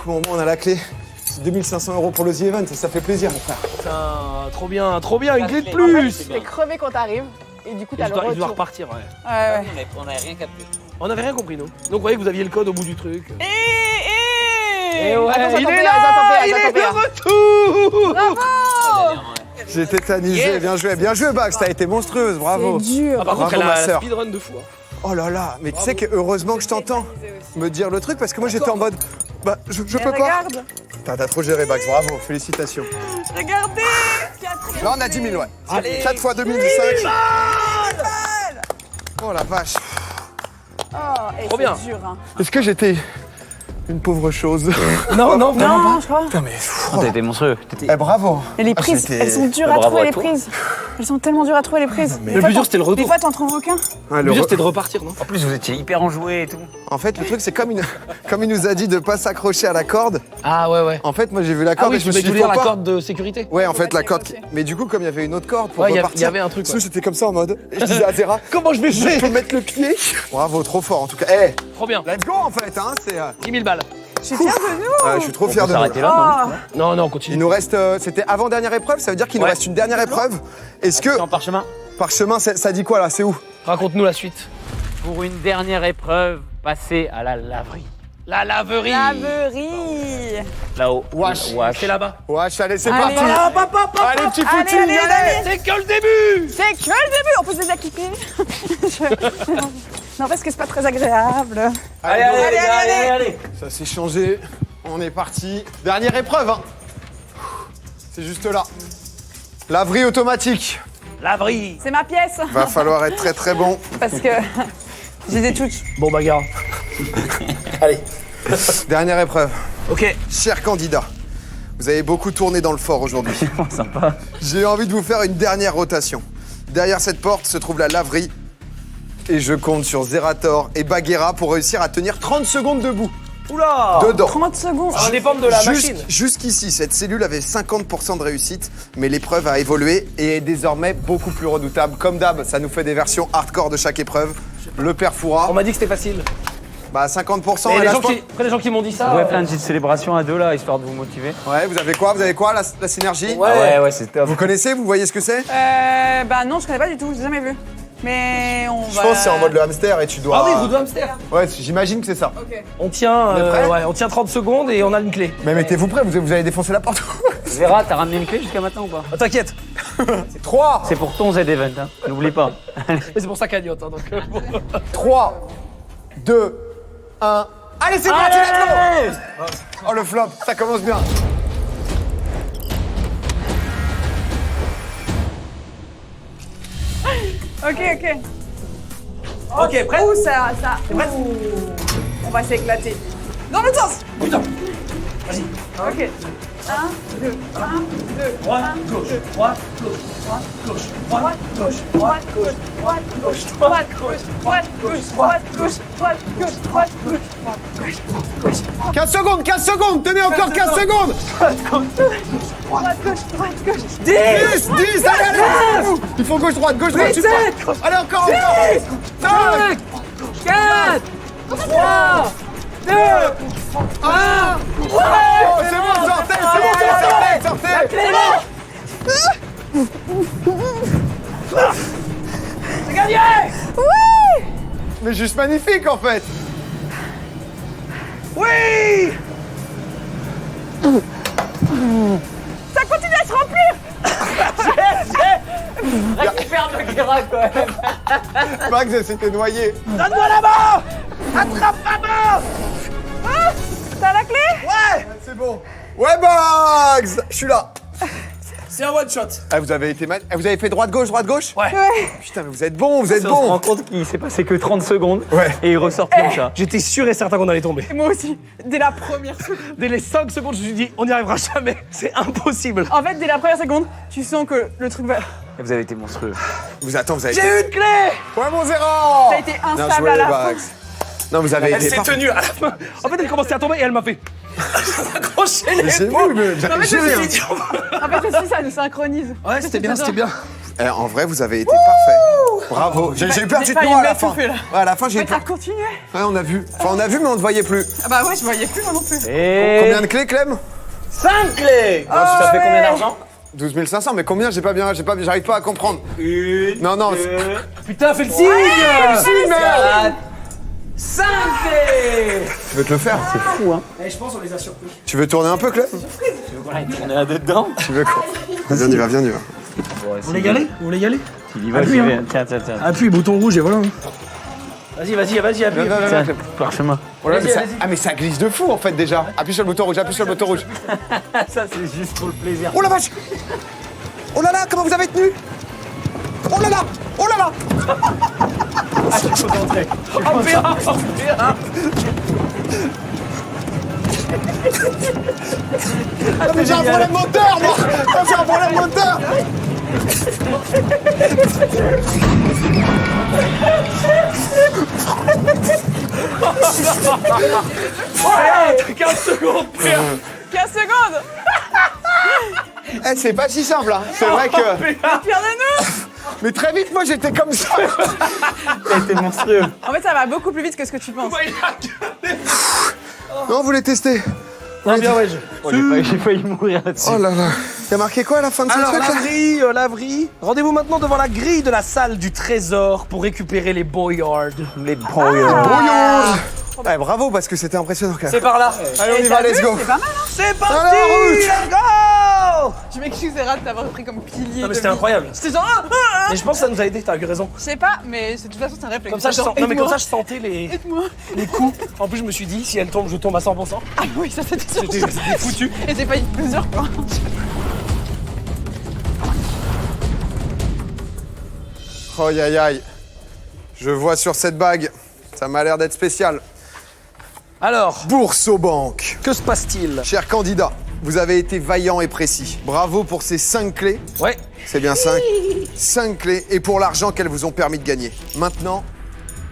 Bon, on a la clé. C'est 2500 € pour le The Event, ça fait plaisir, mon frère. Putain, trop bien, une clé de En fait, plus. t'es crevé quand t'arrives, et du coup, t'as le Il doit retour. repartir, ouais. Ouais. On n'avait rien capté. On avait rien compris, nous. Donc, vous voyez que vous aviez le code au bout du truc. Et ouais, attends, il attends, est attends, là, il attends, est de attends. retour. Bravo. J'ai tétanisé, bien joué, Bax, t'as été monstrueuse, bravo. C'est dur. Ah, par contre, Bravo, elle a ma un sœur. speedrun de fou. Hein. Oh là là, mais tu sais que heureusement que je t'entends me dire le truc, parce que moi j'étais en mode, bah je peux pas. Regarde, T'as trop géré, Bax, bravo, félicitations. regardez. Là on a 10 000, ouais. Allez, 4 fois 2005. Oh la vache. Oh, et Trop bien. c'est dur, hein. Est-ce que j'étais une pauvre chose? Non, non, vraiment Non, je crois. Putain mais... Oh, t'as été monstrueux. Eh bravo. Et les prises, c'était- elles sont dures à Bravo trouver, à les toi. prises. Elles sont tellement dures à trouver, les prises. Le plus dur, c'était le Des retour. fois, t'en trouves aucun. Ah, Le plus dur, c'était de repartir, non? En plus, vous étiez hyper enjoué et tout. En fait, le truc, c'est comme il nous a dit de pas s'accrocher à la corde. Ah ouais. En fait, moi, j'ai vu la Ah corde oui, et je tu me suis voulais dit, dire faut la pas. corde de sécurité. Ouais, en fait, la Ouais, corde. c'est Mais du coup, comme il y avait une autre corde pour Ouais, il y repartir. avait un truc, Parce ouais. que j'étais comme ça en mode. Je disais à Zera, Comment je vais je peux jouer? mettre le pied. Bravo, trop fort en tout cas. Eh, Trop bien. let's go en fait, hein. C'est. 10 000 balles. Je suis fière de nous. Je suis trop fier de nous. S'arrêter là, non? Oh, Non, on Il continue. nous reste. C'était avant-dernière épreuve, ça veut dire qu'il nous Ouais. reste une dernière épreuve. Est-ce que. En parchemin. Parchemin, ça dit quoi là? C'est où? Raconte-nous la suite. Pour une dernière épreuve, passez à la laverie. La laverie. laverie. Là-haut. Wesh. C'est là-bas. Wesh, allez, c'est Allez. parti. Hop. Allez, petit Allez, footing, allez, allez. C'est que le début. C'est que le début. On peut se désacquitter. Non, parce que c'est pas très agréable. Allez. Ça s'est changé. On est parti. Dernière épreuve, hein. C'est juste là. Laverie automatique. Laverie. C'est ma pièce. Va falloir être très très bon. Parce que j'ai des touches. Bon, bagarre. Allez. Dernière épreuve. Ok. Chers candidats, vous avez beaucoup tourné dans le fort aujourd'hui. J'ai envie de vous faire une dernière rotation. Derrière cette porte se trouve la laverie. Et je compte sur Zerator et Bagheera pour réussir à tenir 30 secondes debout. Oula. Dedans. 30 secondes. Ça va dépendre de la machine. Jusqu'ici, cette cellule avait 50% de réussite, mais l'épreuve a évolué et est désormais beaucoup plus redoutable. Comme d'hab, ça nous fait des versions hardcore de chaque épreuve. Le père Foura, On m'a dit que c'était facile. bah 50%. Et et les là, gens je pense- après les gens qui m'ont dit ça. Ouais, plein de petites célébrations à deux là, histoire de vous motiver. Ouais, vous avez quoi? La synergie? Ouais. C'est top. Vous connaissez? Vous voyez ce que c'est? Bah non, je connais pas du tout. J'ai jamais vu. Mais on Je va. pense que c'est en mode le hamster et tu dois... Ah oui, vous deux hamster. Ouais, j'imagine que c'est ça. On tient, Vous êtes prêts on tient 30 secondes et on a une clé. Mais mettez-vous prêts, vous allez défoncer la porte. Vera, t'as ramené une clé jusqu'à maintenant ou pas? Ah, t'inquiète. 3, C'est pour ton Z-Event, hein. N'oublie pas. Mais c'est pour ça qu'elle cagnotte. Hein, donc, 3, 2, 1... Allez, c'est parti, let's go! Oh, le flop, ça commence bien. Ok. Ok, prêt? Ouh, ça. Ouh. On va s'éclater. Dans l'autre sens. Putain. Vas-y. Ok. 1, 2, 1, 2. Droite, gauche, droite, gauche, droite, gauche, droite, gauche, Droite, gauche, droite, gauche, droite, gauche, droite, gauche, droite, gauche, droite, gauche, droite, gauche, droite, gauche, droite, 15 secondes, 15 secondes, tenez encore 15 secondes. gauche, droite, gauche. 10, allez. Il faut gauche, droite, super. Allez, encore. 5, 4, 3, 2, 1. Oh, c'est bon, sortez. C'est gagné. Mais juste magnifique, en fait. Oui. Ça continue à se remplir. Récupère le Guéra quand même. Max, elle s'était noyée. Donne-moi la main. Attrape ma main. T'as la clé? C'est bon. Ouais, Max, je suis là. C'est un one shot. Ah, vous avez été mal. Ah, vous avez fait droite-gauche, droite-gauche? Ouais. Putain, mais vous êtes bons, vous êtes On se rend bons. compte qu'il s'est passé que 30 secondes Ouais. et il ressort comme ça. J'étais sûr et certain qu'on allait tomber. Moi aussi, dès la première seconde. Dès les 5 secondes, je me suis dit, on n'y arrivera jamais. C'est impossible. En fait, dès la première seconde, tu sens que le truc va. Et vous avez été monstrueux. Vous attends, vous avez J'ai été. eu une clé. Ouais, mon zéro. T'as été Bien instable joué, à la Bax. fin. Non, vous avez Elle été. s'est parfait. tenue à la fin. En fait, elle commençait à tomber et elle m'a fait. accroché les J'ai épaules. vu, mais En fait, j'ai je rien. suis En fait, aussi, ça nous synchronise. Ouais, c'était bien, c'était bien. Eh, en vrai, vous avez été parfait. Bravo. J'ai eu peur que J'ai tu te failli noies à la fin. m'étouffer, là. Ouais, à la fin, j'ai eu Mais t'as peur. continué. Ouais, on a vu. Enfin, on a vu, mais on ne voyait plus. Ah bah ouais, je voyais plus moi non plus. Et Combien de clés, Clem? 5 clés. ça fait combien d'argent? 12 500, mais combien? J'arrive pas à comprendre. Non, non. Putain, fais le signe. 5 clés. Tu veux te le faire? C'est fou, hein. Eh, je pense qu'on les a surpris. Tu veux tourner un peu, Clem? On est là dedans. Tu veux quoi? Viens, on y va, viens, on y va. Vous voulez y aller? Vous voulez y aller? Il y va, Appuie, j'y hein. vais. Tiens, tiens, tiens. Appuie, bouton rouge et voilà. Vas-y, appuie. Tiens, parchemin. Mais ça glisse de fou, en fait, déjà. Appuie sur le bouton rouge, appuie sur le bouton rouge. Ça, c'est juste pour le plaisir. Oh la vache! Oh là là, comment vous avez tenu? Oh là là! Oh là là! Ah, mais j'ai un problème moteur, moi! Ah, j'ai un problème moteur! Ouais, 15 secondes, père. 15 secondes. Eh, c'est pas si simple, hein. C'est vrai que. Pire de nous. Mais très vite, moi, j'étais comme ça. Ça a été monstrueux. En fait, ça va beaucoup plus vite que ce que tu penses. Non, vous voulez tester? Non, bien, ouais. J'ai failli mourir là-dessus. Oh là là. T'as marqué quoi à la fin de ce Alors, truc là? Lavry. Rendez-vous maintenant devant la grille de la salle du trésor pour récupérer les boyards. Les Brouillon. Ouais, bravo, parce que c'était impressionnant quand même. C'est par là. Allez, on y va, let's go. C'est pas mal, hein. C'est parti. À la route. Let's go. Je m'excuse, Zera, de t'avoir pris comme pilier. Non, mais de c'était vie. incroyable. C'était genre. Mais je pense que ça nous a aidé, t'as eu raison. Je sais pas, mais de toute façon, c'est un réflexe. Comme ça, Genre, non, mais comme aide-moi. ça, je sentais les Aide-moi. coups. En plus, je me suis dit, si elle tombe, je tombe à 100%. Ah oui, ça c'était sûr. C'était foutu. Et c'est pas une plusieurs quoi. Oh aïe aïe aïe. Je vois sur cette bague, ça m'a l'air d'être spécial. Alors, Bourse aux banques. que se passe-t-il? Cher candidat, vous avez été vaillant et précis. Bravo pour ces 5 clés. Ouais. C'est bien 5. 5 clés et pour l'argent qu'elles vous ont permis de gagner. Maintenant,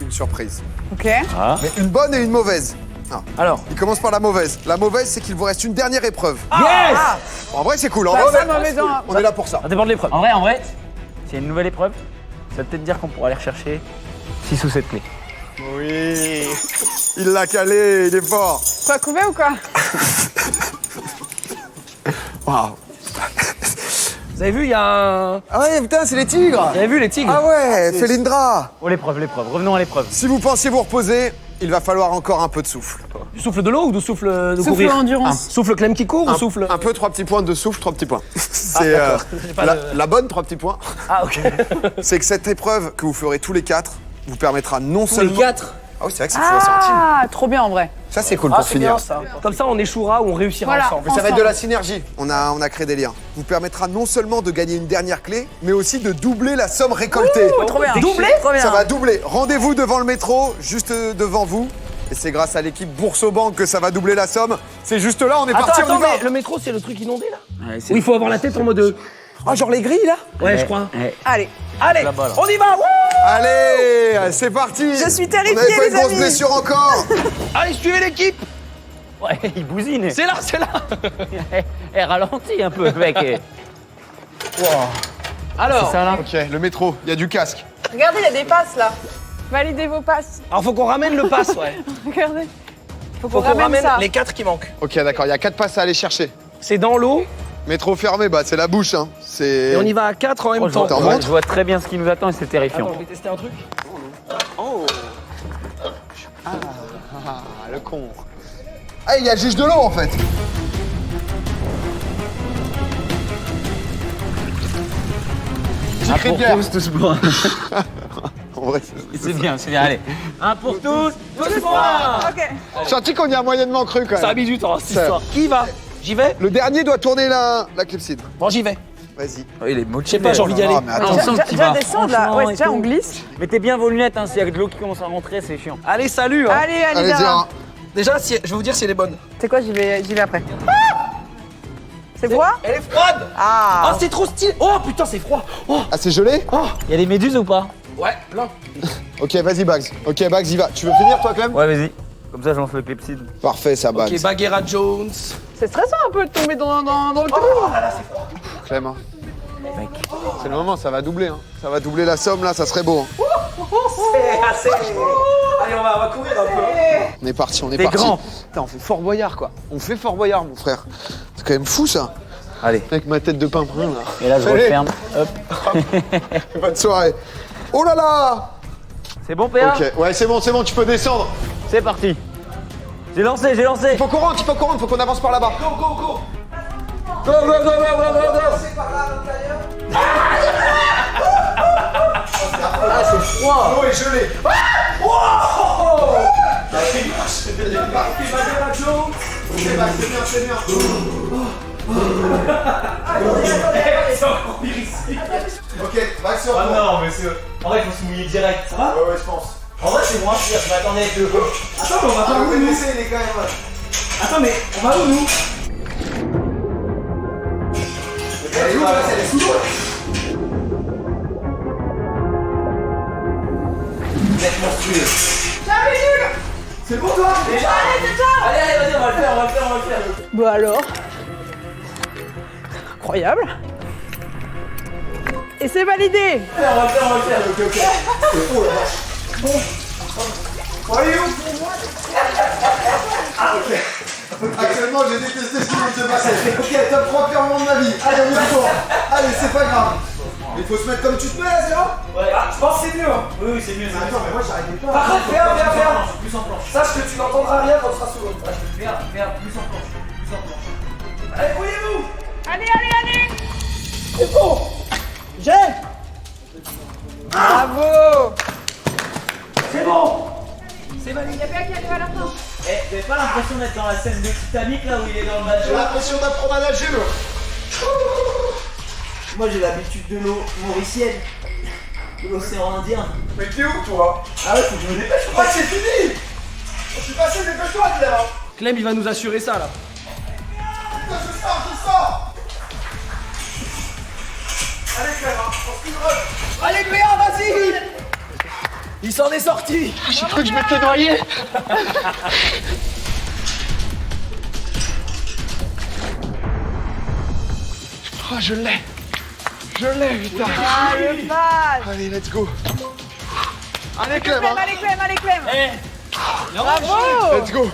une surprise. Ok. Mais une bonne et une mauvaise. Ah. Alors. Il commence par la mauvaise. La mauvaise, c'est qu'il vous reste une dernière épreuve. Yes. En vrai, c'est cool. En Bah, vrai, ça, mauvais temps. on est là pour ça. Ça dépend de l'épreuve. En vrai, s'il y a une nouvelle épreuve, ça veut peut-être dire qu'on pourra aller rechercher 6 ou 7 clés. Oui. Il l'a calé, il est fort. Quoi, couvé ou quoi? Waouh. Vous avez vu, il y a un. Ah ouais, putain, c'est les tigres. Vous avez vu les tigres? Ah ouais, Felindra. Oh, l'épreuve. Revenons à l'épreuve. Si vous pensiez vous reposer, il va falloir encore un peu de souffle. Du souffle de l'eau ou du souffle de Souffle courir? endurance. Souffle Clem qui court ou souffle? Un peu, 3 petits points de souffle, 3 petits points. C'est d'accord. J'ai pas de- la bonne, 3 petits points. Ah, ok. C'est que cette épreuve que vous ferez tous les 4 vous permettra non seulement... 4. Ah oui, c'est vrai que c'est fou, ça. Ah, trop bien en vrai. Ça, c'est cool Ah, pour c'est finir. bien ça. Comme ça, on échouera ou on réussira Voilà. ensemble. Mais ça va être de la synergie. On a créé des liens. Vous permettra non seulement de gagner une dernière clé, mais aussi de doubler la somme récoltée. Oh, trop bien. Doublé? Trop bien. Ça va doubler. Rendez-vous devant le métro, juste devant vous. Et c'est grâce à l'équipe Bourse aux banques que ça va doubler la somme. C'est juste là, on est parti, on y va. mais le métro, c'est le truc inondé là? Oui, il faut avoir la tête en mode. Oh, genre les grilles là? Ouais, je crois. Allez. Allez, Là-bas, là. on y va! Wouh. Allez, c'est parti. Je suis terrifiée, On avait pas les une grosse amis. blessure encore. Allez, suivez l'équipe! Ouais, il bousine. C'est là, c'est là! Elle ralentit un peu, mec. Alors, C'est ça, là? Ok, le métro, il y a du casque. Regardez, il y a des passes là. Validez vos passes. alors faut qu'on ramène le pass, ouais. Regardez. Faut Faut qu'on qu'on ramène ramène ça. les 4 qui manquent. Ok, d'accord, il y a 4 passes à aller chercher. C'est dans l'eau Métro fermé, bah c'est la bouche, hein. C'est... et on y va à 4 en même Oh, je, temps. vois, T'en je vois- montres je vois très bien ce qui nous attend et c'est terrifiant. Attends, je vais tester un truc. Ah, le con. Ah, il y a le juge de l'eau en fait. J'y crie de guerre. tous pour un. En vrai, C'est bien, allez. Un pour tous, tous pour un. Ok. j'ai senti qu'on y a moyennement cru quand Ça a même. mis du temps, cette Ça- histoire. Qui y va? J'y vais? Le dernier doit tourner la clepsydre. Bon, j'y vais. Vas-y. Oh, il est Je motivé. sais pas, j'ai envie d'y aller. Ah, mais attends. Déjà descendre là. Franchement, Ouais, et déjà tout. on glisse. Mettez bien vos lunettes, hein, s'il y a de l'eau qui commence à rentrer, c'est chiant. Allez, salut hein. Allez, Allez, Dara. Zéra. Déjà, je vais vous dire si elle est bonne. C'est quoi, j'y vais après. C'est froid? Elle est froide. Ah. Oh, c'est trop stylé. Oh putain, c'est froid. Oh, Ah, c'est gelé? Il y a des méduses ou pas? ouais, plein. Ok, vas-y, Bags. Ok, Bags, y va. Tu veux finir, toi, Clem? Ouais, vas-y. Comme ça, j'en fais clepside. Parfait, ça, Bags. Ok, Bagheera Jones. C'est stressant un peu de tomber dans le trou. Clem, hein. C'est le moment, ça va doubler. Hein. Ça va doubler la somme, là, ça serait beau. Hein. C'est assez. Allez, on va courir un peu. On est parti, on est T'es parti. grand. Putain, on fait Fort Boyard, quoi. On fait Fort Boyard, mon frère. C'est quand même fou, ça. Allez. Avec ma tête de pimprin, là. Et là, je Allez. referme. Hop. Bonne soirée. Oh là là! C'est bon, PA? Ok, ouais, c'est bon, tu peux descendre. C'est parti. J'ai lancé. Il faut qu'on rentre, faut qu'on avance par là-bas. Go, go, go. Go, go, go, go, go, go, go. Ah, c'est froid. L'eau est gelée. Bagheera Jones. C'est bien, c'est bien. C'est encore pire ici. Ok, va sur Ah non, mais c'est. En vrai, il faut se mouiller direct. Ça va? Ouais, je pense. En vrai, c'est moins pire. Je m'attendais avec le. Attends, mais on va pas où nous? il est quand même. Attends, mais on va où nous? Elle est où, là? Elle est sous l'eau. Vous êtes monstrueux. C'est bon, toi? Allez, vas-y, on va le faire. Bah alors. Incroyable. Et c'est validé. On va le faire. Ok. Oh la vache. Bon. Voyez où? Ah, ok. Actuellement, j'ai détesté ce qui vient de se passer. Ok, top 3 pire moment de ma vie. Allez, on y retourne. Allez, c'est pas grave. Il faut se mettre comme tu te mets, là, Zéra? Ouais. Ah, je pense que c'est mieux. Hein. Oui, c'est mieux. Mais attends, mais moi, j'arrivais pas. Par contre, viens. Plus en planche. Sache que tu n'entendras rien quand tu seras sous l'eau. Viens, plus en planche. Allez, fouillez-vous. Allez. C'est bon. J'ai. Bravo. C'est bon. C'est validé. Y'a bien qui arrive à la fin. Eh, vous avez pas l'impression d'être dans la scène de Titanic là où il est dans le J'ai bateau? l'impression d'apprendre à nager, moi. Moi j'ai l'habitude de l'eau mauricienne, de l'océan Indien. Mais t'es où, toi? Ah ouais, faut que je me dépêche. Ah, c'est fini. Je suis passé, dépêche-toi, Clem. Clem, il va nous assurer ça là. Je sors. Allez, Clem, on se rush. Allez, Cléa, vas-y. Il s'en est sorti. J'ai cru que je m'étais noyé. Oh, je l'ai, putain. Ah, le vache. Allez, let's go. Allez, Clem, hein. Allez, Clem. Eh, Bravo. Let's go.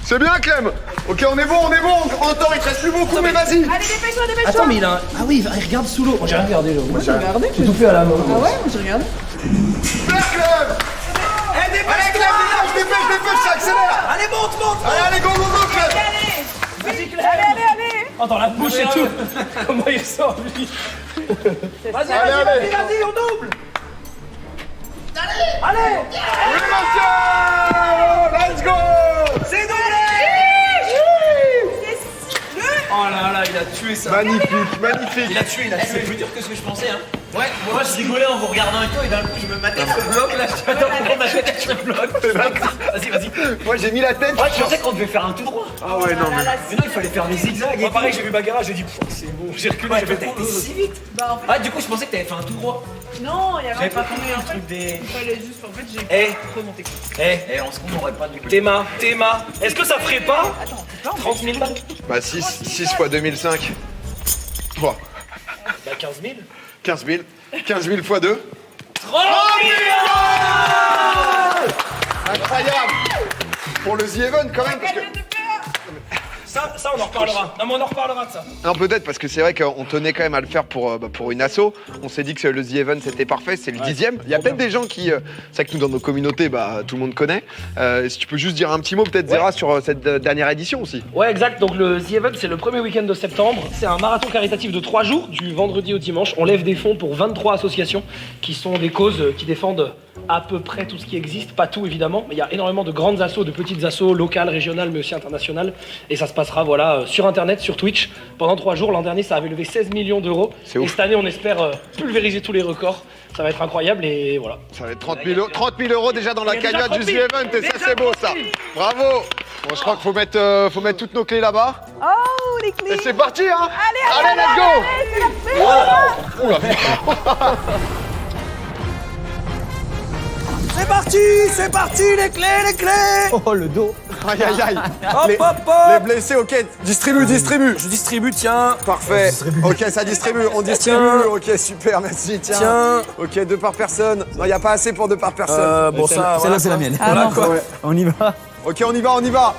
C'est bien, Clem. Ok, on est bon. En temps, il te reste plus beaucoup, mais vas-y. Allez, dépêche-toi. Attends, mais il a un... Ah oui, il regarde sous l'eau. Moi, j'ai rien regardé là. Moi, j'ai regardé. J'ai tout fait à la main. Ah ouais, moi je regarde. Super, Clem. Allez, Clem, dépêche, ça accélère. Allez, monte. Allez, go, Clem. Allez. Oh, dans la bouche et tout. Comment il sort, lui? Vas-y, on double. Allez. Oui, monsieur. Let's go. C'est doublé. Oh là là, il a tué ça. Magnifique. Il a tué. c'est plus dur que ce que je pensais, hein. Ouais, Moi je rigolais en vous regardant et tout, et d'un coup je me matais. je bloque là. Attends, pourquoi ma tête se bloque? Vas-y. Moi, j'ai mis la tête. Ouais, je pensais qu'on devait faire un tout droit. Ah ouais, non, mais... Mais non, il fallait faire des zigzags. Moi, pareil, j'ai vu Bagheera, j'ai dit, c'est bon, j'ai reculé, Ouais, j'ai t'as fait été si vite. Bah, en fait, Ah, du coup, je pensais que t'avais fait un tout droit. non, il y avait J'avais pas truc, compris mais en le truc des. Il fallait juste, en fait, j'ai Eh. trop monté. En ce moment, on aurait pas dû. Théma, est-ce que ça ferait pas Attends, c'est pas 30 000 balles? Bah 6 fois 2005. 3. Bah 15 000. 15 000. 15 000 fois 2. Incroyable. Pour le The Event, quand même, parce que... Ça, on en reparlera. Non, mais on en reparlera de ça. Non, peut-être, parce que c'est vrai qu'on tenait quand même à le faire pour une asso. On s'est dit que le The Event, c'était parfait, c'est le 10e. Il y a peut-être des gens qui... c'est vrai que nous, dans nos communautés, tout le monde connaît. Si tu peux juste dire un petit mot, peut-être, Zéra, sur cette dernière édition aussi. Ouais, exact. Donc le The Event, c'est le premier week-end de septembre. C'est un marathon caritatif de 3 jours, du vendredi au dimanche. On lève des fonds pour 23 associations qui sont des causes qui défendent à peu près tout ce qui existe. Pas tout, évidemment, mais il y a énormément de grandes assos, de petites assos, locales, régionales, mais aussi internationales. Et ça se passe passera sur Internet, sur Twitch, pendant 3 jours. L'an dernier, ça avait levé 16 millions d'euros. C'est Et ouf. cette année, on espère pulvériser tous les records. Ça va être incroyable et voilà. Ça va être 30 000 euros déjà dans la Il y a déjà cagnotte du 30 000. The Event et ça Déjà c'est beau 30 ça. 000. Bravo. Bon, je crois qu'il faut mettre toutes nos clés là-bas. Oh, les clés. Et c'est parti hein. Allez, let's go. c'est la fête. C'est parti, les clés. Oh, le dos. Aïe aïe aïe. Hop, les, hop, hop. les blessés, ok. Distribue. Je distribue, tiens. Parfait. Ok, ça distribue. On distribue. Tiens. Ok, super, merci. Tiens. Tiens. Ok, 2 par personne. Non, il n'y a pas assez pour 2 par personne. Bon, ça, Celle-là, c'est la mienne. Ah non. Ouais. On y va. Ok, on y va.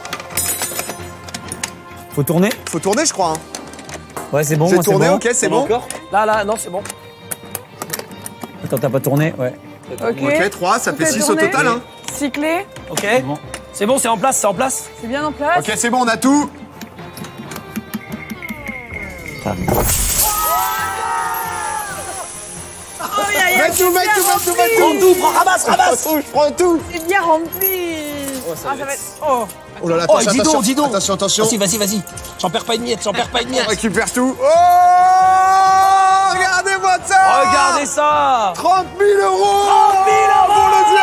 Faut tourner. Faut tourner, je crois. Hein. Ouais, c'est bon. C'est moi, tourné, bon. ok, c'est bon. Encore Là, non, c'est bon. Attends, t'as pas tourné. Ouais. Ok, 3, ça Tout fait est 6 au tourné. total. Hein. 6 clés. Ok. Bon. C'est bon, c'est en place. C'est bien en place. Ok, c'est bon, on a tout. Mets tout. Ramasse. Je prends tout. C'est bien rempli. Ça va être... Oh. Oh là là, Oh, attention, dis donc. attention. Vas-y. J'en perds pas une miette. On récupère tout. Oh, regardez-moi ça. Regardez ça. 30 000 euros 30 000 pour le The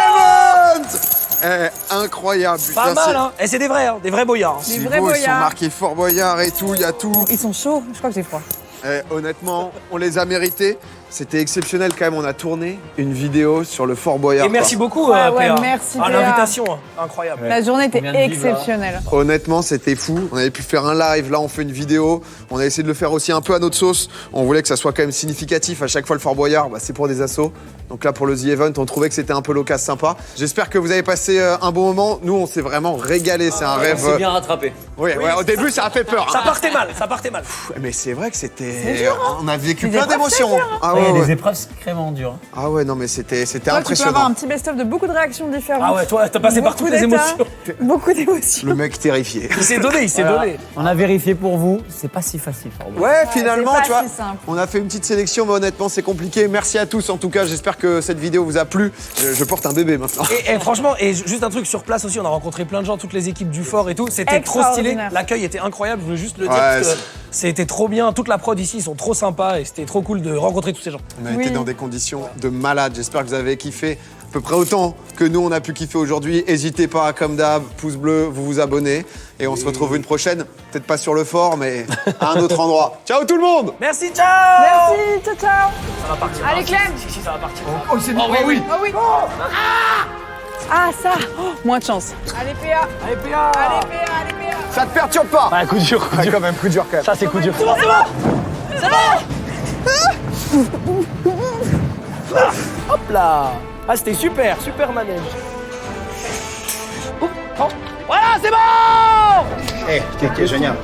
Event. Incroyable. Pas Putain, mal, hein. Et c'est des vrais, des vrais boyards. C'est Des vrais beau, ils sont boyards. marqués Fort Boyard et tout, il y a tout. Ils sont chauds. Je crois que j'ai froid. Honnêtement, on les a mérités. C'était exceptionnel quand même. On a tourné une vidéo sur le Fort Boyard. Et merci quoi. beaucoup, Ouais, PA. merci, PA. L'invitation, incroyable. La journée était Combien de vives, là exceptionnelle. Honnêtement, c'était fou. On avait pu faire un live, là on fait une vidéo. On a essayé de le faire aussi un peu à notre sauce. On voulait que ça soit quand même significatif. À chaque fois, le Fort Boyard, c'est pour des assos. Donc là, pour le The Event, on trouvait que c'était un peu l'occasion sympa. J'espère que vous avez passé un bon moment. Nous, on s'est vraiment régalé. C'est un rêve. C'est bien rattrapé. Oui, au début, ça a fait peur. Ça hein. partait mal. Mais c'est vrai que c'était. dur, hein. On a vécu Les plein épreuves, d'émotions. c'est dur, hein. Ah Il y a ouais, des ouais. épreuves sacrément dures. Ah ouais, non, mais c'était Toi, tu peux avoir impressionnant. un petit best-of de beaucoup de réactions différentes. Ah ouais, toi, t'as passé par Beaucoup toutes les d'états, émotions. Beaucoup d'émotions. Le mec terrifié. Il s'est donné. On a vérifié pour vous. C'est pas si facile. Ouais, finalement, c'est pas tu vois, si simple. on a fait une petite sélection, mais honnêtement, c'est compliqué. Merci à tous, en tout cas. J'espère que cette vidéo vous a plu. Je porte un bébé maintenant. Et franchement, et juste un truc sur place aussi, on a rencontré plein de gens, toutes les équipes du fort et tout. C'était trop stylé. Extraordinaire. L'accueil était incroyable, je veux juste le dire. Ouais, Parce que c'était trop bien. Toute la prod ici, ils sont trop sympas et c'était trop cool de rencontrer tous ces gens. On a Oui. été dans des conditions de malade. J'espère que vous avez kiffé à peu près autant que nous, on a pu kiffer aujourd'hui. N'hésitez pas, comme d'hab, pouce bleu, vous abonnez. Et on se retrouve une prochaine. Peut-être pas sur le fort, mais à un autre endroit. Ciao tout le monde. Merci, ciao. Merci, ciao, ciao. Ça va partir. Allez, Clem. Si, ça va partir. Oh, c'est Oh oui. Oh oui. Ah, ça. Oh, moins de chance. Allez, PA. Allez, PA. Allez, PA. Allez, PA. Ça te perturbe pas. Ah, coup dur. Ah, quand même, coup dur quand même. Ça, c'est coup dur. Hop là. Ah, c'était super manège. Oh, voilà, c'est bon. Eh, t'es génial.